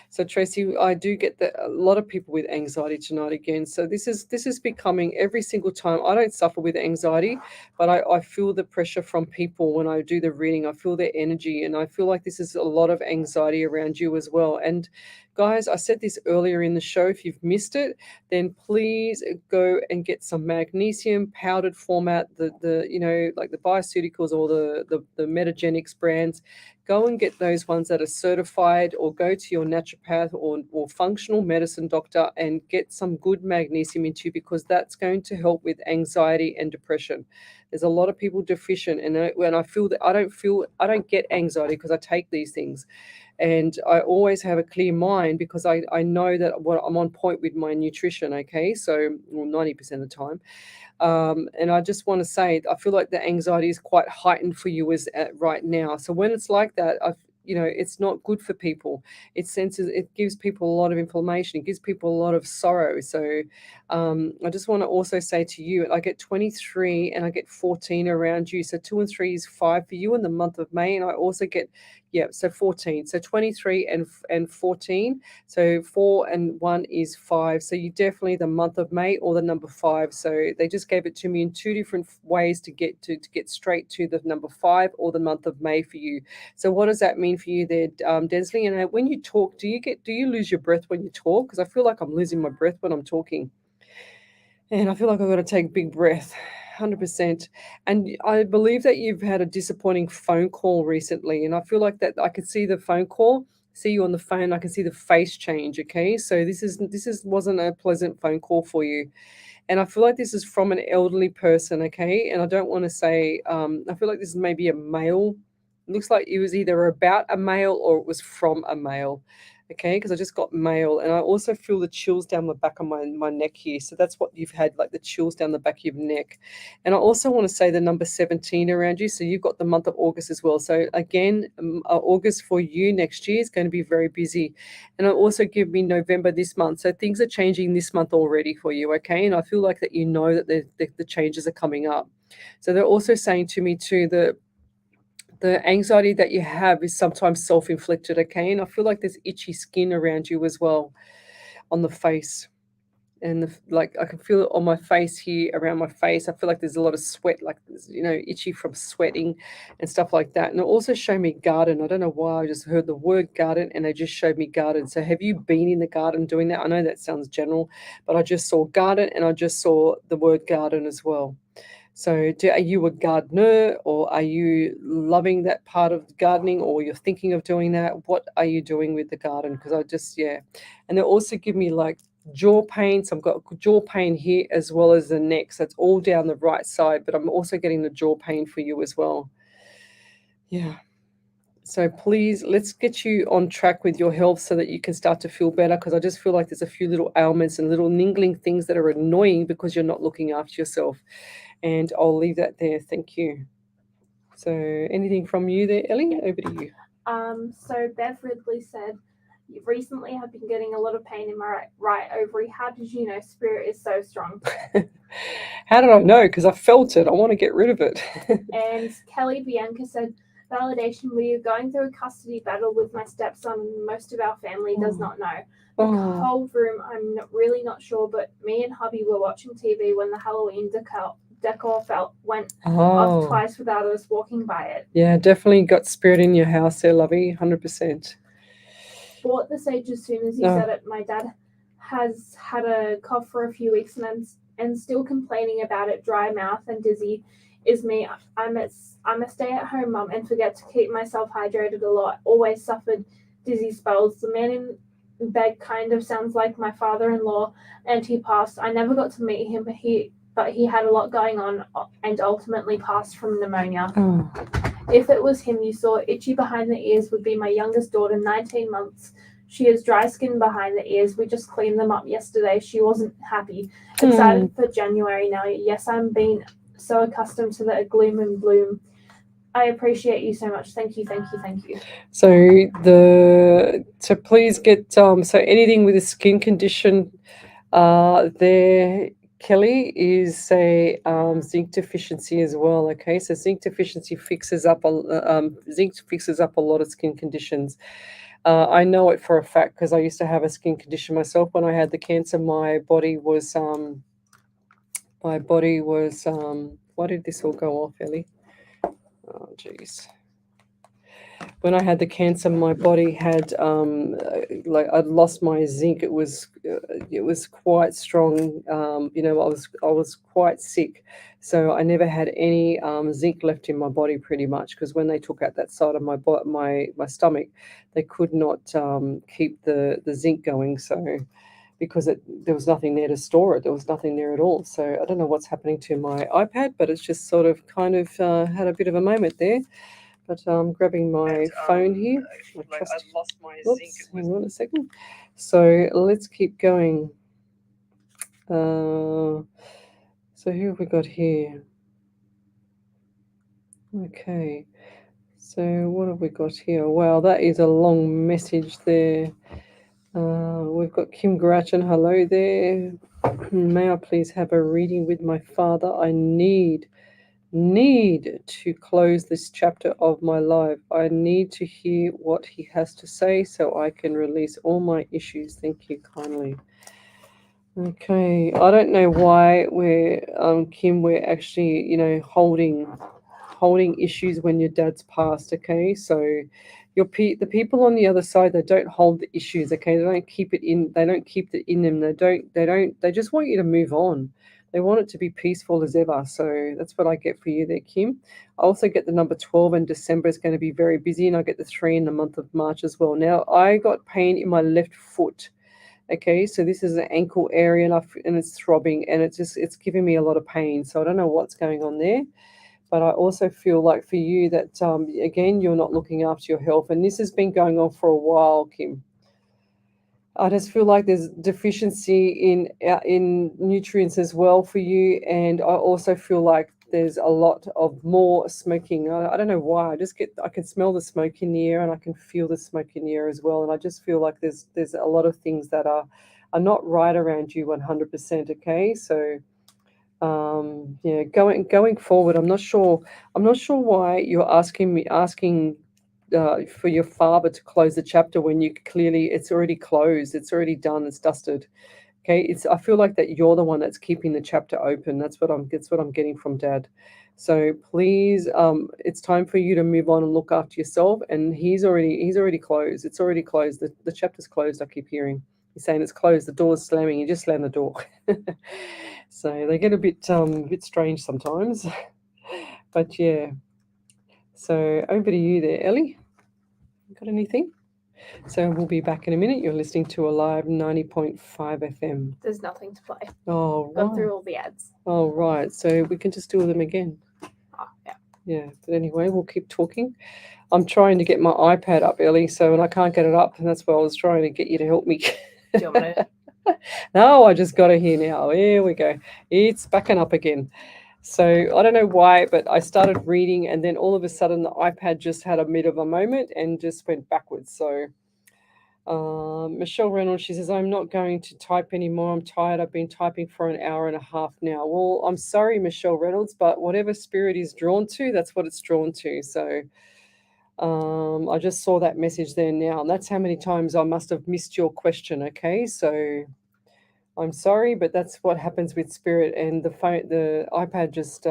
So Tracy, I do get that a lot of people with anxiety tonight again. So this is becoming every single time. I don't suffer with anxiety, but I feel the pressure from people when I do the reading. I feel their energy, and I feel like this is a lot of anxiety around you as well. And guys, I said this earlier in the show. If you've missed it, then please go and get some magnesium powdered format, the like the Bioceuticals or the Metagenics brands. Go and get those ones that are certified, or go to your naturopath or functional medicine doctor and get some good magnesium into you, because that's going to help with anxiety and depression. There's a lot of people deficient, and when I feel that I don't get anxiety because I take these things. And I always have a clear mind because I know that I'm on point with my nutrition, okay? So 90% of the time. And I just want to say, I feel like the anxiety is quite heightened for you right now. So when it's like that, it's not good for people. It gives people a lot of inflammation. It gives people a lot of sorrow. So I just want to also say to you, I get 23 and I get 14 around you. So 2 and 3 is 5 for you in the month of May. And I also get, so 14. So 23 and 14. So 4 and 1 is 5. So you definitely the month of May or the number 5. So they just gave it to me in 2 different ways to get straight to the number 5 or the month of May for you. So what does that mean for you there, Densley? And when you talk, do you lose your breath when you talk? Because I feel like I'm losing my breath when I'm talking. And I feel like I've got to take a big breath, 100%. And I believe that you've had a disappointing phone call recently. And I feel like that I could see the phone call, see you on the phone. I can see the face change. Okay. So this wasn't a pleasant phone call for you. And I feel like this is from an elderly person. Okay. And I don't want to say, I feel like this is maybe a male. It looks like it was either about a male or it was from a male. Okay, because I just got male, and I also feel the chills down the back of my neck here. So that's what you've had, like the chills down the back of your neck. And I also want to say the number 17 around you. So you've got the month of August as well. So again, August for you next year is going to be very busy. And it also give me November this month. So things are changing this month already for you, okay? And I feel like that that the changes are coming up. So they're also saying to me too that the anxiety that you have is sometimes self-inflicted, okay? And I feel like there's itchy skin around you as well on the face. And I can feel it on my face here, around my face. I feel like there's a lot of sweat, like, itchy from sweating and stuff like that. And it also showed me garden. I don't know why, I just heard the word garden and they just showed me garden. So have you been in the garden doing that? I know that sounds general, but I just saw garden and I just saw the word garden as well. So are you a gardener, or are you loving that part of gardening, or you're thinking of doing that? What are you doing with the garden? Because and they also give me like jaw pain. So I've got jaw pain here as well as the neck. So it's all down the right side, but I'm also getting the jaw pain for you as well. Yeah. So please, let's get you on track with your health so that you can start to feel better, because I just feel like there's a few little ailments and little niggling things that are annoying because you're not looking after yourself. And I'll leave that there. Thank you. So anything from you there, Ellie? Over to you. So Bev Ridley said, recently I've been getting a lot of pain in my right ovary. How did you know spirit is so strong? How did I know? Because I felt it. I want to get rid of it. And Kelly Bianca said, validation, we are going through a custody battle with my stepson. Most of our family does not know. The whole room, I'm really not sure, but me and hubby were watching TV when the Halloween decor went off twice without us walking by it. Yeah, definitely got spirit in your house there, lovey, 100%. Bought the sage as soon as you said it. My dad has had a cough for a few weeks and still complaining about it. Dry mouth and dizzy is me. I'm a stay-at-home mum and forget to keep myself hydrated a lot. Always suffered dizzy spells. The man in That kind of sounds like my father-in-law, and he passed. I never got to meet him, but he had a lot going on and ultimately passed from pneumonia. Oh, If it was him you saw itchy behind the ears would be my youngest daughter, 19 months. She has dry skin behind the ears. We just cleaned them up yesterday. She wasn't happy. Excited for January now. Yes, I'm being so accustomed to the gloom and bloom. I appreciate you so much. Thank you, thank you, thank you. so please get so anything with a skin condition there, Kelly, is a zinc deficiency as well. Okay, so zinc deficiency fixes up a lot of skin conditions. I know it for a fact because I used to have a skin condition myself. When I had the cancer, my body was why did this all go off, Ellie? Oh, jeez. When I had the cancer, my body had like I'd lost my zinc. It was quite strong. I was quite sick, so I never had any zinc left in my body pretty much. Because when they took out that side of my stomach, they could not keep the zinc going. So because there was nothing there to store it, there was nothing there at all. So I don't know what's happening to my iPad, but it's just sort of kind of had a bit of a moment there. But I'm grabbing my phone here. I lost my zinc. Hang on a second. So let's keep going. So who have we got here? Okay. So what have we got here? Wow, that is a long message there. We've got Kim Gratchen. Hello there. May I please have a reading with my father? I need to close this chapter of my life. I need to hear what he has to say so I can release all my issues. Thank you kindly. Okay, I don't know why we're Kim, we're actually, holding issues when your dad's passed. Okay, so the people on the other side, they don't hold the issues. Okay, they don't keep it in. They don't keep it in them. They just want you to move on. They want it to be peaceful as ever. So that's what I get for you there, Kim. I also get the number 12, and December is going to be very busy, and I get the 3 in the month of March as well. Now, I got pain in my left foot. Okay, so this is an ankle area, and it's throbbing, and it's giving me a lot of pain. So I don't know what's going on there. But I also feel like for you that, again, you're not looking after your health. And this has been going on for a while, Kim. I just feel like there's deficiency in nutrients as well for you, and I also feel like there's a lot of more smoking. I don't know why. I can smell the smoke in the air, and I can feel the smoke in the air as well. And I just feel like there's a lot of things that are not right around you 100%. Okay, so yeah, going forward, I'm not sure why you're asking for your father to close the chapter when it's already closed, it's already done, it's dusted. Okay, I feel like that you're the one that's keeping the chapter open. That's what I'm getting from Dad. So please, it's time for you to move on and look after yourself. And he's already closed. It's already closed. The chapter's closed. I keep hearing he's saying it's closed. The door's slamming. You just slam the door. So they get a bit strange sometimes. But yeah. So over to you there, Ellie. Got anything? So we'll be back in a minute. You're listening to Alive 90.5 FM. There's nothing to play. Oh, Gone right. through all the ads. Oh, right. So we can just do them again. Oh, yeah. Yeah. But anyway, we'll keep talking. I'm trying to get my iPad up, Ellie, and I can't get it up. And that's why I was trying to get you to help me. Do you want me to? No, I just got it here now. Here we go. It's backing up again. So I don't know why, but I started reading, and then all of a sudden the iPad just had a bit of a moment and just went backwards. So Michelle Reynolds, she says, I'm not going to type anymore. I'm tired. I've been typing for an hour and a half now. Well, I'm sorry, Michelle Reynolds, but whatever spirit is drawn to, that's what it's drawn to. So I just saw that message there now, and that's how many times I must have missed your question. Okay, so I'm sorry, but that's what happens with spirit, and the iPad just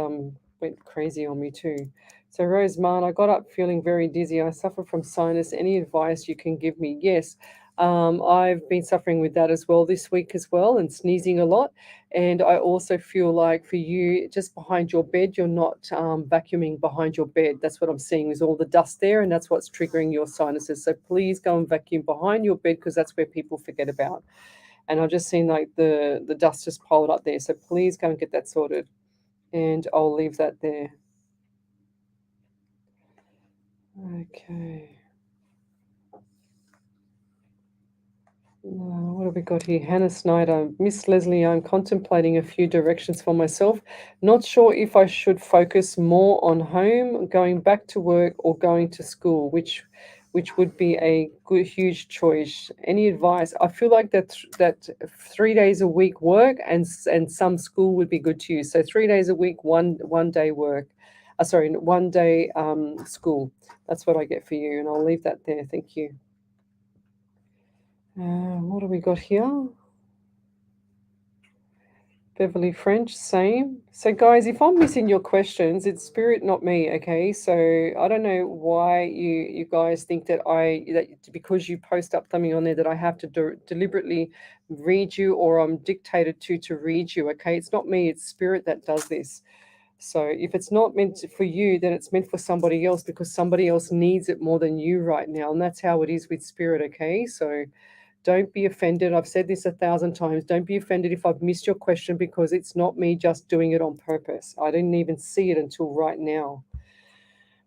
went crazy on me too. So Roseman, I got up feeling very dizzy. I suffer from sinus. Any advice you can give me? Yes. I've been suffering with that as well this week as well, and sneezing a lot. And I also feel like for you, just behind your bed, you're not vacuuming behind your bed. That's what I'm seeing is all the dust there, and that's what's triggering your sinuses. So please go and vacuum behind your bed because that's where people forget about. And I've just seen like the dust just piled up there. So please go and get that sorted. And I'll leave that there. Okay. What have we got here? Hannah Snyder. Miss Lesley, I'm contemplating a few directions for myself. Not sure if I should focus more on home, going back to work, or going to school, which would be a good, huge choice. Any advice? I feel like that 3 days a week work and some school would be good to you. So 3 days a week, one day work. 1 day school. That's what I get for you, and I'll leave that there. Thank you. What have we got here? Beverly French, same. So guys, if I'm missing your questions, it's spirit, not me, okay? So I don't know why you guys think that because you post up something on there that I have to deliberately read you, or I'm dictated to read you, okay? It's not me, it's spirit that does this. So if it's not meant for you, then it's meant for somebody else because somebody else needs it more than you right now. And that's how it is with spirit, okay? So don't be offended. I've said this 1,000 times. Don't be offended if I've missed your question because it's not me just doing it on purpose. I didn't even see it until right now.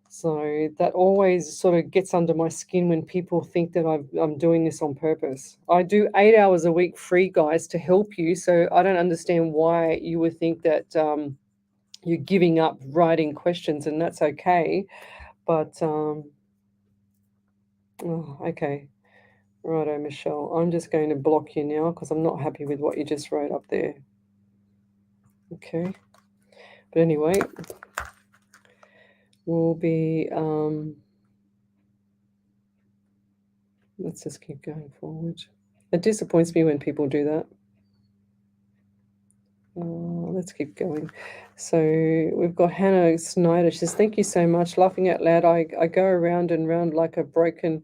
So that always sort of gets under my skin when people think that I'm doing this on purpose. I do 8 hours a week free, guys, to help you. So I don't understand why you would think that you're giving up writing questions, and that's okay. But, okay. Righto, Michelle. I'm just going to block you now because I'm not happy with what you just wrote up there. Okay. But anyway, we'll be, let's just keep going forward. It disappoints me when people do that. Let's keep going. So we've got Hannah Snyder. She says, thank you so much. Laughing out loud, I go around and round like a broken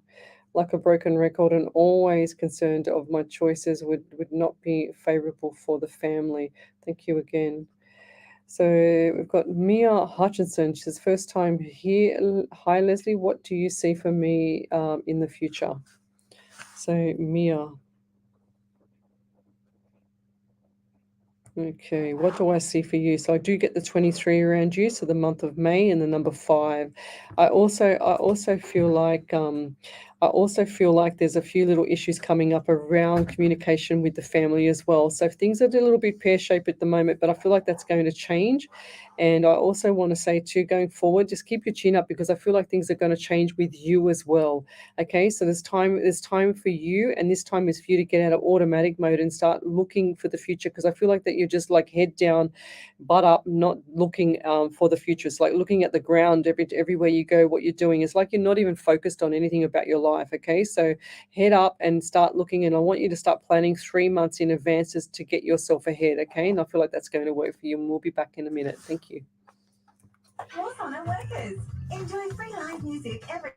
record, and always concerned of my choices would not be favorable for the family. Thank you again. So we've got Mia Hutchinson. She says, first time here. Hi, Lesley. What do you see for me in the future? So Mia. Okay, what do I see for you? So I do get the 23 around you, so the month of May and the number 5. I also feel like there's a few little issues coming up around communication with the family as well. So things are a little bit pear-shaped at the moment, but I feel like that's going to change. And I also want to say too, going forward, just keep your chin up because I feel like things are going to change with you as well. Okay, so there's time for you, and this time is for you to get out of automatic mode and start looking for the future, because I feel like that you're just like head down, butt up, not looking for the future. It's like looking at the ground everywhere you go. What you're doing is like you're not even focused on anything about your life. Okay, so head up and start looking, and I want you to start planning 3 months in advance to get yourself ahead. Okay, and I feel like that's going to work for you, and we'll be back in a minute. Thank you. Hawthorne Workers. Enjoy free live music every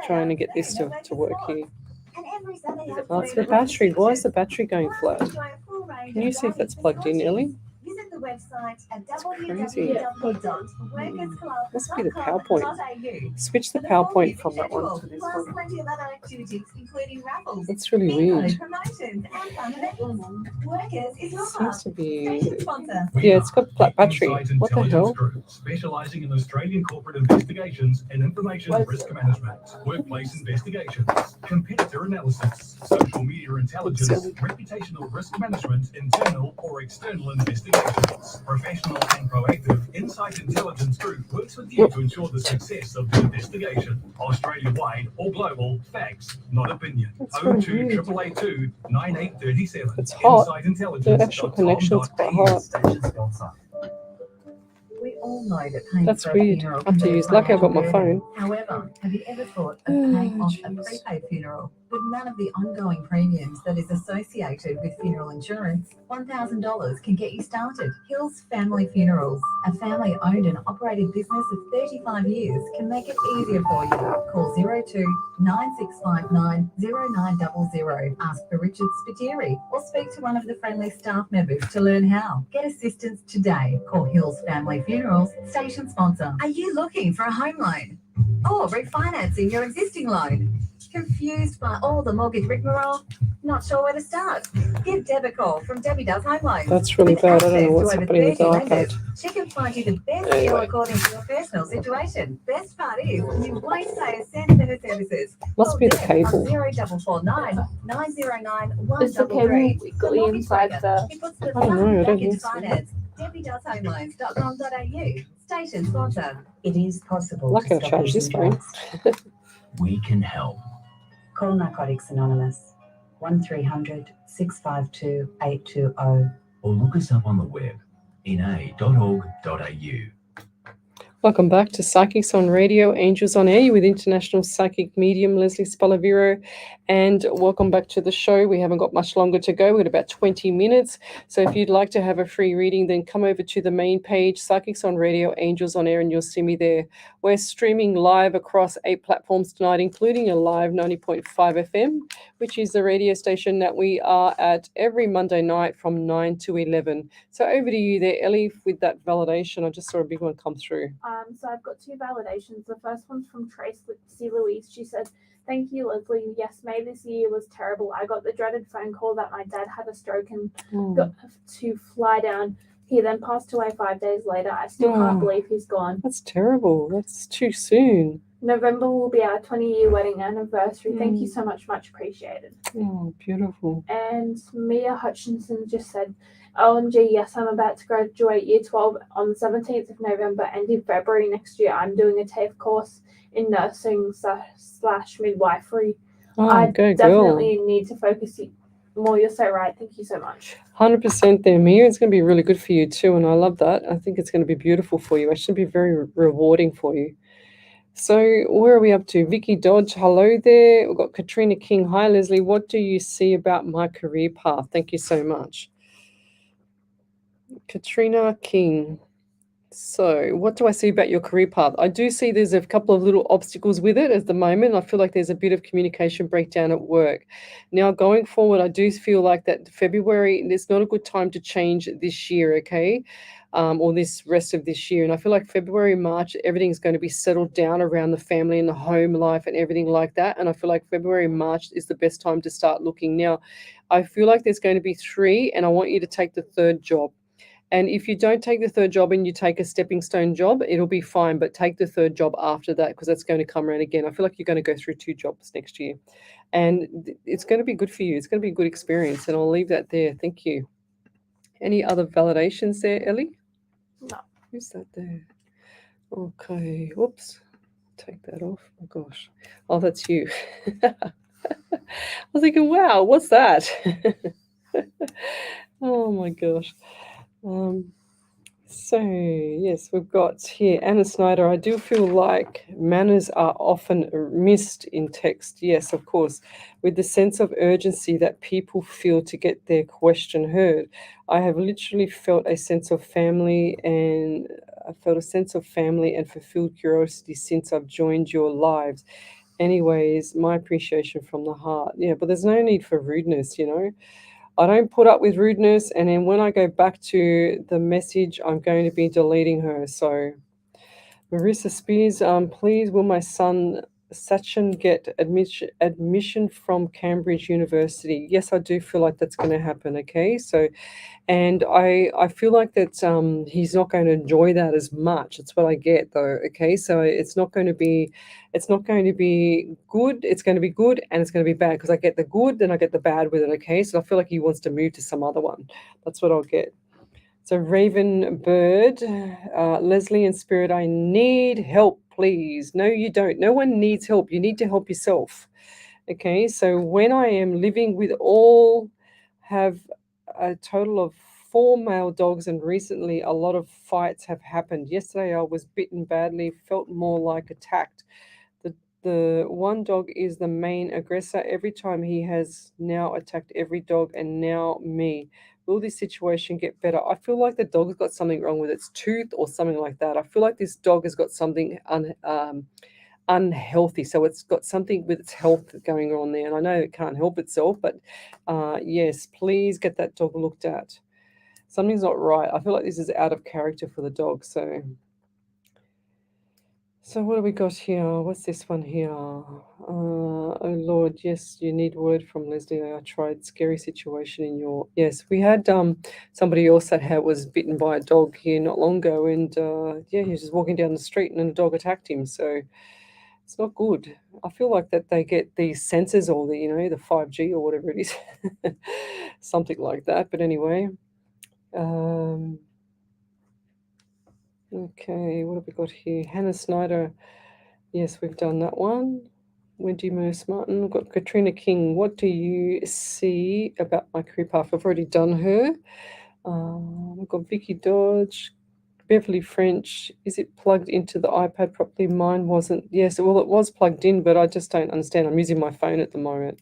Trying to get this to work here. and every Sunday Oh, it's the battery. Why is the battery going flat? Can you see if that's plugged in, Ellie? Visit the website at crazy. www.workersclub.com.au. Must be the PowerPoint. Switch the PowerPoint from that one to this one. Plenty of other activities, including raffles, That's really bingo, weird. promotions, and fun events. Workers is your Seems to be. station sponsor. Yeah, it's got flat battery. What the hell? Group, specializing in Australian corporate investigations and information risk management, workplace investigations, competitor analysis, social media intelligence, reputational risk management, internal or external investigations. Professional and proactive Insight Intelligence Group works with you to ensure the success of the investigation. Australia-wide or global, facts, not opinion. That's really 02 9837. It's hot. Insight Intelligence. The actual connection's quite hot. We all know that paying That's for a weird. funeral I have to use. Lucky I've got my phone. However, have you ever thought of paying off a jeez. prepaid funeral with none of the ongoing premiums that is associated with funeral insurance. $1,000 can get you started. Hills Family Funerals, a family-owned and operated business of 35 years, can make it easier for you. Call 02 9659 0900. Ask for Richard Spiteri or speak to one of the friendly staff members to learn how. Get assistance today. Call Hills Family Funerals, station sponsor. Are you looking for a home loan or refinancing your existing loan? Confused by all the mortgage rigmarole? Not sure where to start? Give Deb a call from Debbie Does Home Loans. That's really With bad. I don't know access to what's over happening with the 30 lenders, iPad. she can find you the best Anyway. deal according to your personal situation. Best part is you won't pay a cent for her services. Must be the cable. 0449 909 Is the cable weekly inside the? I don't know, I don't think so. DebbieDoesHomeLoans.com.au. Station sponsor. It is possible Lucky to I stop charged this using phone. drugs. We can help. Call Narcotics Anonymous 1300 652 820. Or look us up on the web, na.org.au. Welcome back to Psychics on Radio, Angels on Air. You're with International Psychic Medium Lesley Spaliviero, and welcome back to the show. We haven't got much longer to go. We've got about 20 minutes. So if you'd like to have a free reading, then come over to the main page, Psychics on Radio, Angels on Air, and you'll see me there. We're streaming live across 8 platforms tonight, including a live 90.5 FM, which is the radio station that we are at every Monday night from 9 to 11. So over to you there, Ellie, with that validation. I just saw a big one come through. So I've got 2 validations. The first one's from Tracy Louise. She said, "Thank you, Leslie. Yes, May this year was terrible. I got the dreaded phone call that my dad had a stroke and got to fly down. He then passed away 5 days later. I still can't believe he's gone. That's terrible. That's too soon. November will be our 20-year wedding anniversary. Thank you so much. Much appreciated." Oh, beautiful. And Mia Hutchinson just said, "OMG, yes, I'm about to graduate year 12 on the 17th of November, and in February next year, I'm doing a TAFE course in nursing / midwifery. Oh, I go girl. definitely need to focus more. You're so right. Thank you so much." 100% there, Mia. It's going to be really good for you too, and I love that. I think it's going to be beautiful for you. It should be very rewarding for you. So where are we up to? Vicky Dodge, hello there. We've got Katrina King. Hi, Leslie. What do you see about my career path? Thank you so much. Katrina King. So what do I see about your career path? I do see there's a couple of little obstacles with it at the moment. I feel like there's a bit of communication breakdown at work. Now, going forward, I do feel like that February, it's not a good time to change this year, okay? Or this rest of this year. And I feel like February, March, everything's going to be settled down around the family and the home life and everything like that. And I feel like February, March is the best time to start looking. Now, I feel like there's going to be 3, and I want you to take the 3rd job. And if you don't take the 3rd job and you take a stepping stone job, it'll be fine. But take the 3rd job after that, because that's going to come around again. I feel like you're going to go through 2 jobs next year. And it's going to be good for you. It's going to be a good experience. And I'll leave that there. Thank you. Any other validations there, Ellie? No. Who's that there? Okay. Whoops. Take that off. Oh, gosh. Oh, that's you. I was thinking, wow, what's that? Oh, my gosh. So, yes, we've got here Anna Snyder. I do feel like manners are often missed in text. Yes, of course, with the sense of urgency that people feel to get their question heard. I have literally felt a sense of family and fulfilled curiosity since I've joined your lives. Anyways, my appreciation from the heart. Yeah, but there's no need for rudeness, you know. I don't put up with rudeness, and then when I go back to the message, I'm going to be deleting her. So, Marissa Spears, please, will my son Sachin get admission from Cambridge University? Yes, I do feel like that's going to happen. Okay, so, and I feel like that he's not going to enjoy that as much. That's what I get though. Okay, so it's not going to be good. It's going to be good and it's going to be bad, because I get the good, then I get the bad with it. Okay, so I feel like he wants to move to some other one. That's what I'll get. So Raven Bird, Leslie and Spirit, I need help, please. No, you don't. No one needs help. You need to help yourself. Okay, so when I am living with have a total of 4 male dogs, and recently a lot of fights have happened. Yesterday I was bitten badly, felt more like attacked. The one dog is the main aggressor. Every time he has now attacked every dog and now me. Will this situation get better? I feel like the dog's got something wrong with its tooth or something like that. I feel like this dog has got something unhealthy. So it's got something with its health going on there. And I know it can't help itself, but yes, please get that dog looked at. Something's not right. I feel like this is out of character for the dog. So what do we got here? What's this one here? Oh Lord, yes, you need word from Leslie. I tried. Scary situation in your... Yes, we had somebody else that was bitten by a dog here not long ago, and yeah, he was just walking down the street and then a dog attacked him. So it's not good. I feel like that they get these sensors or the 5G or whatever it is, something like that. But anyway, okay, what have we got here? Hannah Snyder. Yes, we've done that one. Wendy Merce Martin. We've got Katrina King. What do you see about my career path? I've already done her. We've got Vicky Dodge. Beverly French. Is it plugged into the iPad properly? Mine wasn't. Yes, well, it was plugged in, but I just don't understand. I'm using my phone at the moment.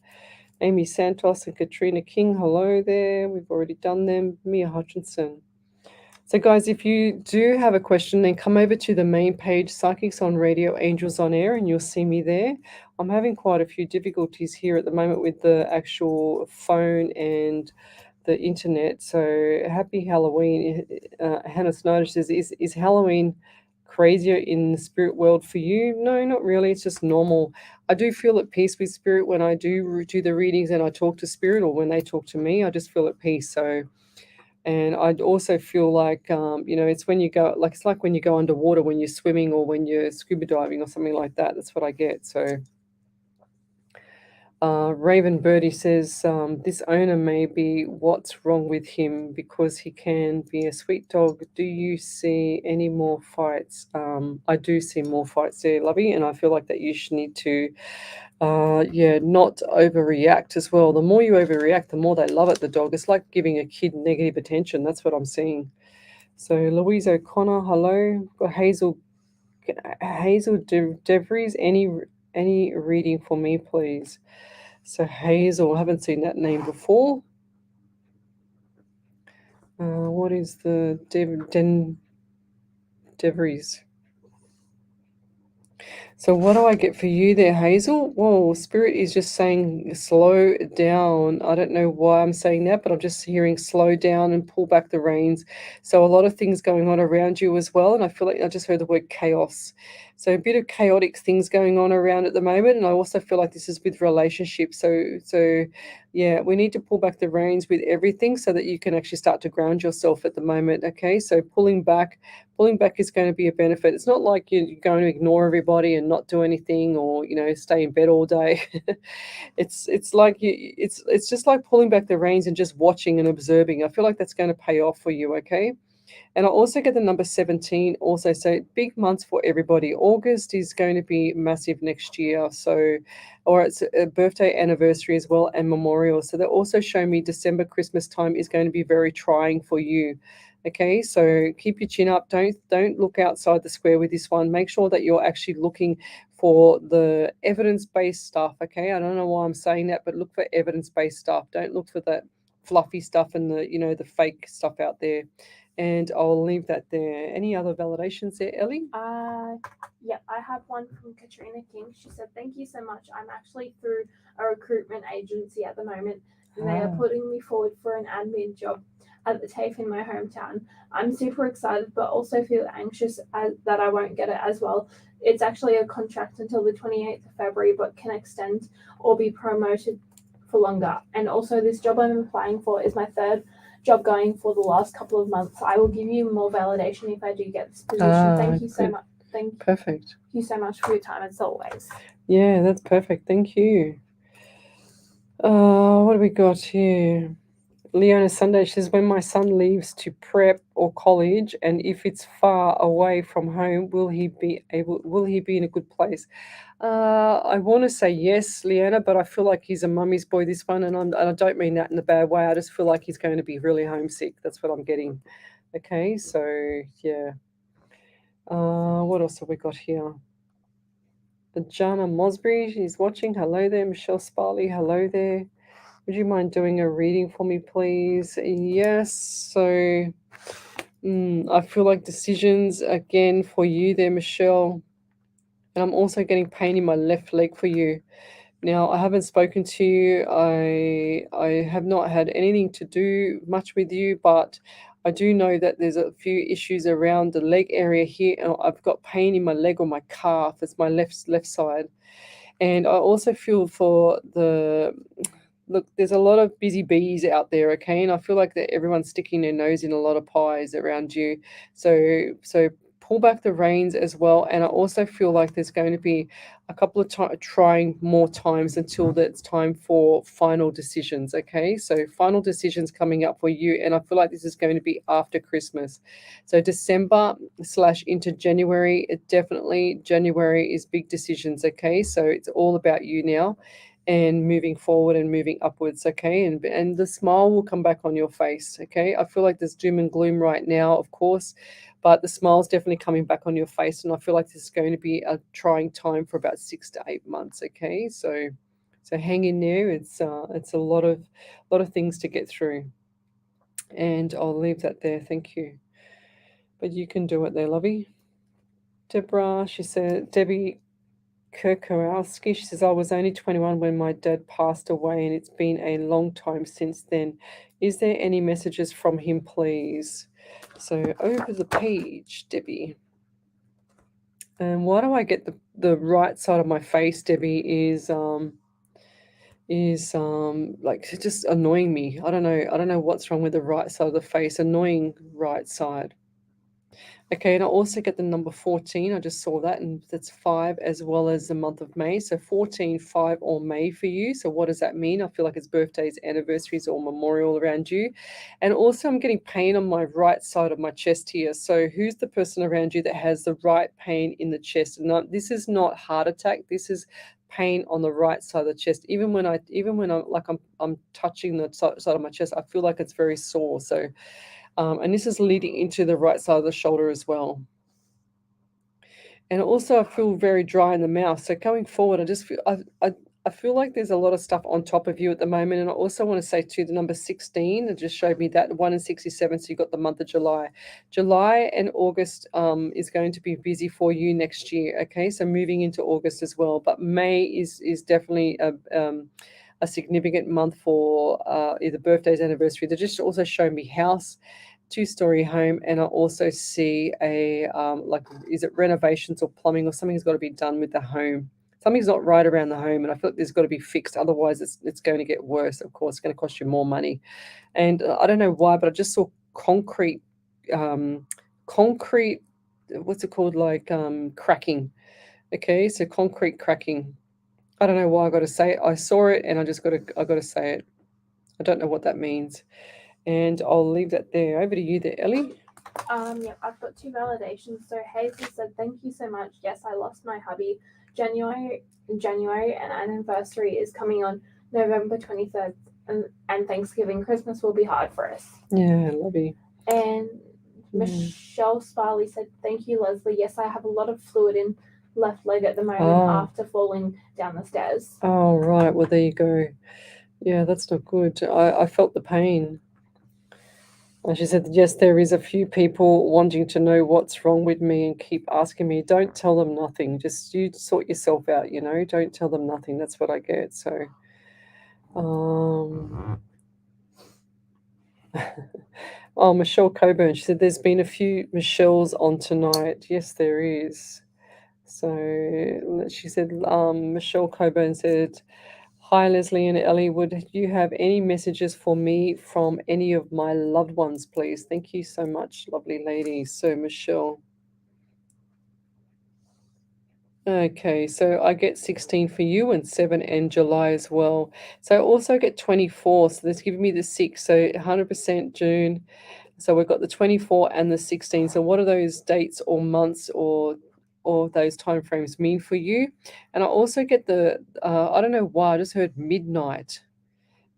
Amy Santos and Katrina King. Hello there. We've already done them. Mia Hutchinson. So guys, if you do have a question, then come over to the main page, Psychics on Radio, Angels on Air, and you'll see me there. I'm having quite a few difficulties here at the moment with the actual phone and the internet. So happy Halloween. Hannah Snyder says, is Halloween crazier in the spirit world for you? No, not really. It's just normal. I do feel at peace with spirit when I do the readings and I talk to spirit, or when they talk to me. I just feel at peace. So... And I'd also feel like, it's when you go, like, it's like when you go underwater, when you're swimming or when you're scuba diving or something like that. That's what I get. So Raven Birdie says, this owner may be what's wrong with him because he can be a sweet dog. Do you see any more fights? I do see more fights there, Lovey, and I feel like that you should need to not overreact as well. The more you overreact, the more they love it, the dog. It's like giving a kid negative attention. That's what I'm seeing. So Louise O'Connor, hello. Got Hazel DeVries. Any reading for me, please? So Hazel, I haven't seen that name before. What is the DeVries? So what do I get for you there, Hazel? Whoa, Spirit is just saying slow down. I don't know why I'm saying that, but I'm just hearing slow down and pull back the reins. So a lot of things going on around you as well. And I feel like I just heard the word chaos. So a bit of chaotic things going on around at the moment. And I also feel like this is with relationships. So yeah, we need to pull back the reins with everything so that you can actually start to ground yourself at the moment. Okay, so pulling back is going to be a benefit. It's not like you're going to ignore everybody and not do anything, or stay in bed all day. it's like it's just like pulling back the reins and just watching and observing. I feel like that's going to pay off for you. Okay. And I also get the number 17 also. So big months for everybody. August is going to be massive next year. So, or it's a birthday anniversary as well, and memorial. So they also show me December, Christmas time is going to be very trying for you. Okay, so keep your chin up. Don't look outside the square with this one. Make sure that you're actually looking for the evidence-based stuff. Okay, I don't know why I'm saying that, but look for evidence-based stuff. Don't look for that fluffy stuff and the fake stuff out there. And I'll leave that there. Any other validations there, Ellie? Yeah, I have one from Katrina King. She said, thank you so much. I'm actually through a recruitment agency at the moment, and they are putting me forward for an admin job at the TAFE in my hometown. I'm super excited, but also feel anxious that I won't get it as well. It's actually a contract until the 28th of February, but can extend or be promoted for longer. And also this job I'm applying for is my third job going for the last couple of months. I will give you more validation if I do get this position. Thank you so much. Perfect. Thank you so much for your time as always. Yeah, that's perfect. Thank you. What do we got here? Leona Sunday says, when my son leaves to prep or college, and if it's far away from home, will he be in a good place? I want to say yes, Leona, but I feel like he's a mummy's boy, this one, and I don't mean that in a bad way. I just feel like he's going to be really homesick. That's what I'm getting. Okay, so yeah. What else have we got here? Jana Mosbury, she's watching. Hello there. Michelle Sparley, hello there. Would you mind doing a reading for me, please? Yes. So I feel like decisions again for you there, Michelle. And I'm also getting pain in my left leg for you. Now, I haven't spoken to you. I have not had anything to do much with you, but I do know that there's a few issues around the leg area here. And I've got pain in my leg or my calf. It's my left side. And I also feel for the look, there's a lot of busy bees out there, okay? And I feel like that everyone's sticking their nose in a lot of pies around you. So pull back the reins as well. And I also feel like there's going to be a couple of trying more times until it's time for final decisions, okay? So final decisions coming up for you. And I feel like this is going to be after Christmas. So December / into January, January is big decisions, okay? So it's all about you now and moving forward and moving upwards, okay? And the smile will come back on your face, okay? I feel like there's doom and gloom right now, of course, but the smile's definitely coming back on your face, and I feel like this is going to be a trying time for about 6 to 8 months, okay? So hang in there. It's a lot of things to get through, and I'll leave that there. Thank you. But you can do it there, lovey. Deborah, she said, Debbie Kirkorowski, she says, I was only 21 when my dad passed away, and it's been a long time since then. Is there any messages from him, please? So over the page, Debbie. And why do I get the right side of my face, Debbie, is like just annoying me. I don't know what's wrong with the right side of the face. Annoying right side. Okay, and I also get the number 14. I just saw that, and that's 5 as well as the month of May. So 14, 5, or May for you. So what does that mean? I feel like it's birthdays, anniversaries, or memorial around you. And also I'm getting pain on my right side of my chest here. So who's the person around you that has the right pain in the chest? And this is not heart attack. This is pain on the right side of the chest. Even when I'm touching the side of my chest, I feel like it's very sore. So and this is leading into the right side of the shoulder as well. And also I feel very dry in the mouth. So going forward, I just feel I feel like there's a lot of stuff on top of you at the moment. And I also want to say too, the number 16, it just showed me that 1 and 67. So you got the month of July. July and August is going to be busy for you next year. Okay, so moving into August as well. But May is definitely a significant month for either birthdays, anniversary. They just also show me house, 2-story home, and I also see a is it renovations or plumbing or something's got to be done with the home. Something's not right around the home, and I feel like there's got to be fixed. Otherwise, it's going to get worse. Of course, it's going to cost you more money. And I don't know why, but I just saw concrete. What's it called? Like cracking. Okay, so concrete cracking. I don't know why I got to say it. I saw it, and I got to say it. I don't know what that means. And I'll leave that there. Over to you there, Ellie. Yeah, I've got 2 validations. So Hazel said, thank you so much. Yes, I lost my hubby. January and anniversary is coming on November 23rd. And Thanksgiving. Christmas will be hard for us. Yeah, love you. And Michelle Sparley said, thank you, Lesley. Yes, I have a lot of fluid in left leg at the moment after falling down the stairs. Oh, right. Well, there you go. Yeah, that's not good. I felt the pain. And she said, yes, there is a few people wanting to know what's wrong with me and keep asking me. Don't tell them nothing. Just you sort yourself out, Don't tell them nothing. That's what I get. So, oh, Michelle Coburn. She said, there's been a few Michelles on tonight. Yes, there is. So she said, Michelle Coburn said, hi, Lesley and Ellie. Would you have any messages for me from any of my loved ones, please? Thank you so much, lovely lady. So, Michelle. Okay, so I get 16 for you and 7 in July as well. So I also get 24. So that's giving me the 6. So 100% June. So we've got the 24 and the 16. So what are those dates or months or those time frames mean for you? And I also get the I don't know why, I just heard midnight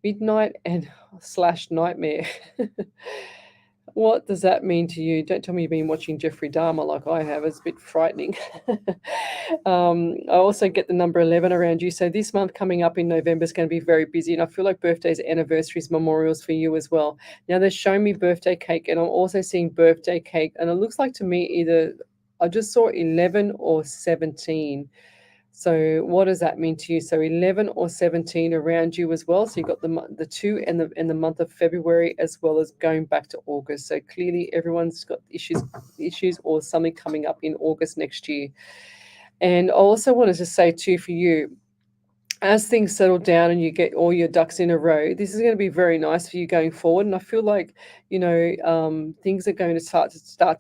and / nightmare. What does that mean to you? Don't tell me you've been watching Jeffrey Dahmer like I have. It's a bit frightening. I also get the number 11 around you. So this month coming up in November is going to be very busy. And I feel like birthdays, anniversaries, memorials for you as well. Now they're showing me birthday cake, and I'm also seeing birthday cake. And it looks like to me either I just saw 11 or 17. So what does that mean to you? So 11 or 17 around you as well. So you got the two and the month of February, as well as going back to August. So clearly everyone's got issues or something coming up in August next year. And I also wanted to say too, for you, as things settle down and you get all your ducks in a row, this is going to be very nice for you going forward. And I feel like, things are going to start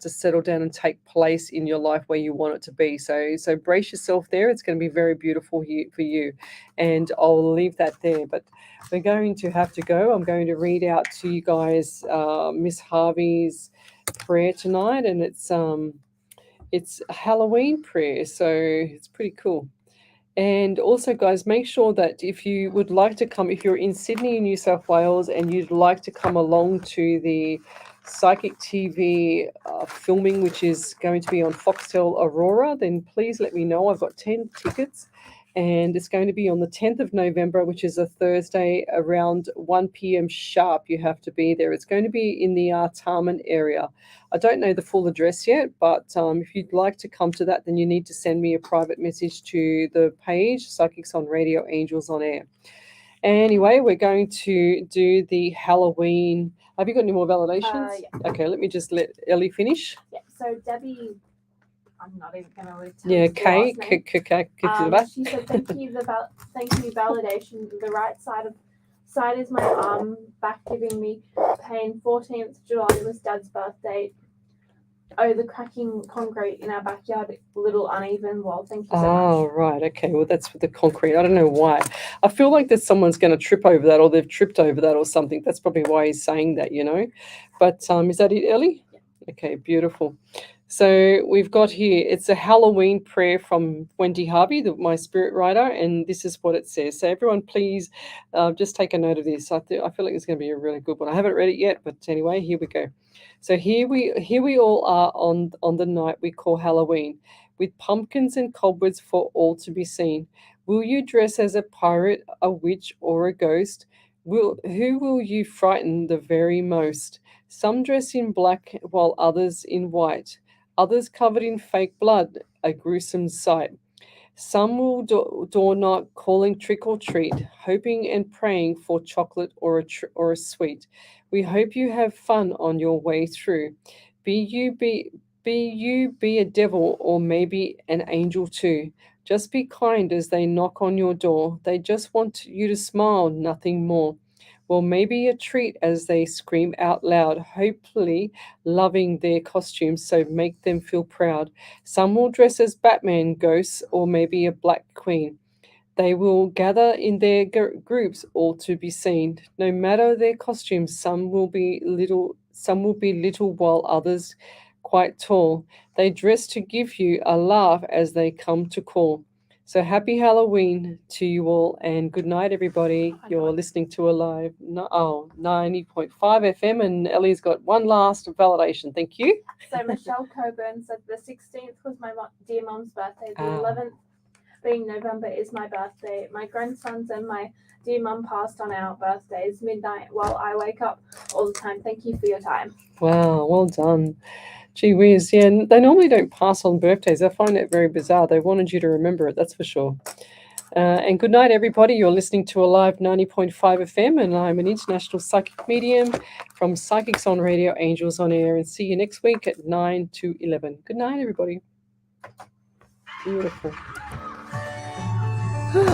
to settle down and take place in your life where you want it to be. So brace yourself there. It's going to be very beautiful for you. And I'll leave that there. But we're going to have to go. I'm going to read out to you guys Miss Harvey's prayer tonight, and it's a Halloween prayer, so it's pretty cool. And also, guys, make sure that if you would like to come, if you're in Sydney, New South Wales, and you'd like to come along to the Psychic TV filming, which is going to be on Foxtel Aurora, then please let me know. I've got 10 tickets, and it's going to be on the 10th of November, which is a Thursday, around 1 p.m. sharp. You have to be there. It's going to be in the Artarmon area. I don't know the full address yet, but if you'd like to come to that, then you need to send me a private message to the page, Psychics on Radio, Angels on Air. Anyway, we're going to do the Halloween. Have you got any more validations? Yeah. Okay, let me just let Ellie finish. Yeah, so Debbie, I'm not even going to tell Yeah, you the last name. Kate. She said, thank you, validation. The right side is my arm back giving me pain. 14th July was Dad's birthday. Oh, the cracking concrete in our backyard, a little uneven. Well, thank you so much. Oh, right. Okay. Well, that's with the concrete. I don't know why. I feel like that someone's going to trip over that, or they've tripped over that or something. That's probably why he's saying that, But is that it, Ellie? Yeah. Okay, beautiful. So we've got here, it's a Halloween prayer from Wendy Harvey, my spirit writer, and this is what it says. So everyone, please just take a note of this. I feel like it's going to be a really good one. I haven't read it yet, but anyway, here we go. So here we all are on the night we call Halloween, with pumpkins and cobwebs for all to be seen. Will you dress as a pirate, a witch, or a ghost? Who will you frighten the very most? Some dress in black while others in white. Others covered in fake blood, a gruesome sight. Some will door knock, calling trick or treat, hoping and praying for chocolate or a sweet. We hope you have fun on your way through. Be you a devil or maybe an angel too. Just be kind as they knock on your door. They just want you to smile, nothing more. Well, maybe a treat as they scream out loud, hopefully loving their costumes, so make them feel proud. Some will dress as Batman, ghosts, or maybe a black queen. They will gather in their groups, all to be seen. No matter their costumes, some will be little, while others quite tall. They dress to give you a laugh as they come to call. So happy Halloween to you all, and good night, everybody. You're listening to a live 90.5 FM, and Ellie's got one last validation. Thank you. So Michelle Coburn said the 16th was my dear mum's birthday. The 11th, being November, is my birthday. My grandsons and my dear mum passed on our birthdays midnight while I wake up all the time. Thank you for your time. Wow, well done. Gee whiz, yeah, they normally don't pass on birthdays. I find it very bizarre. They wanted you to remember it, that's for sure. And good night, everybody. You're listening to a live 90.5 FM, and I'm an international psychic medium from Psychics on Radio, Angels on Air, and see you next week at 9 to 11. Good night, everybody. Beautiful. Good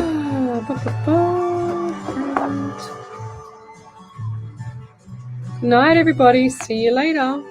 night, everybody. See you later.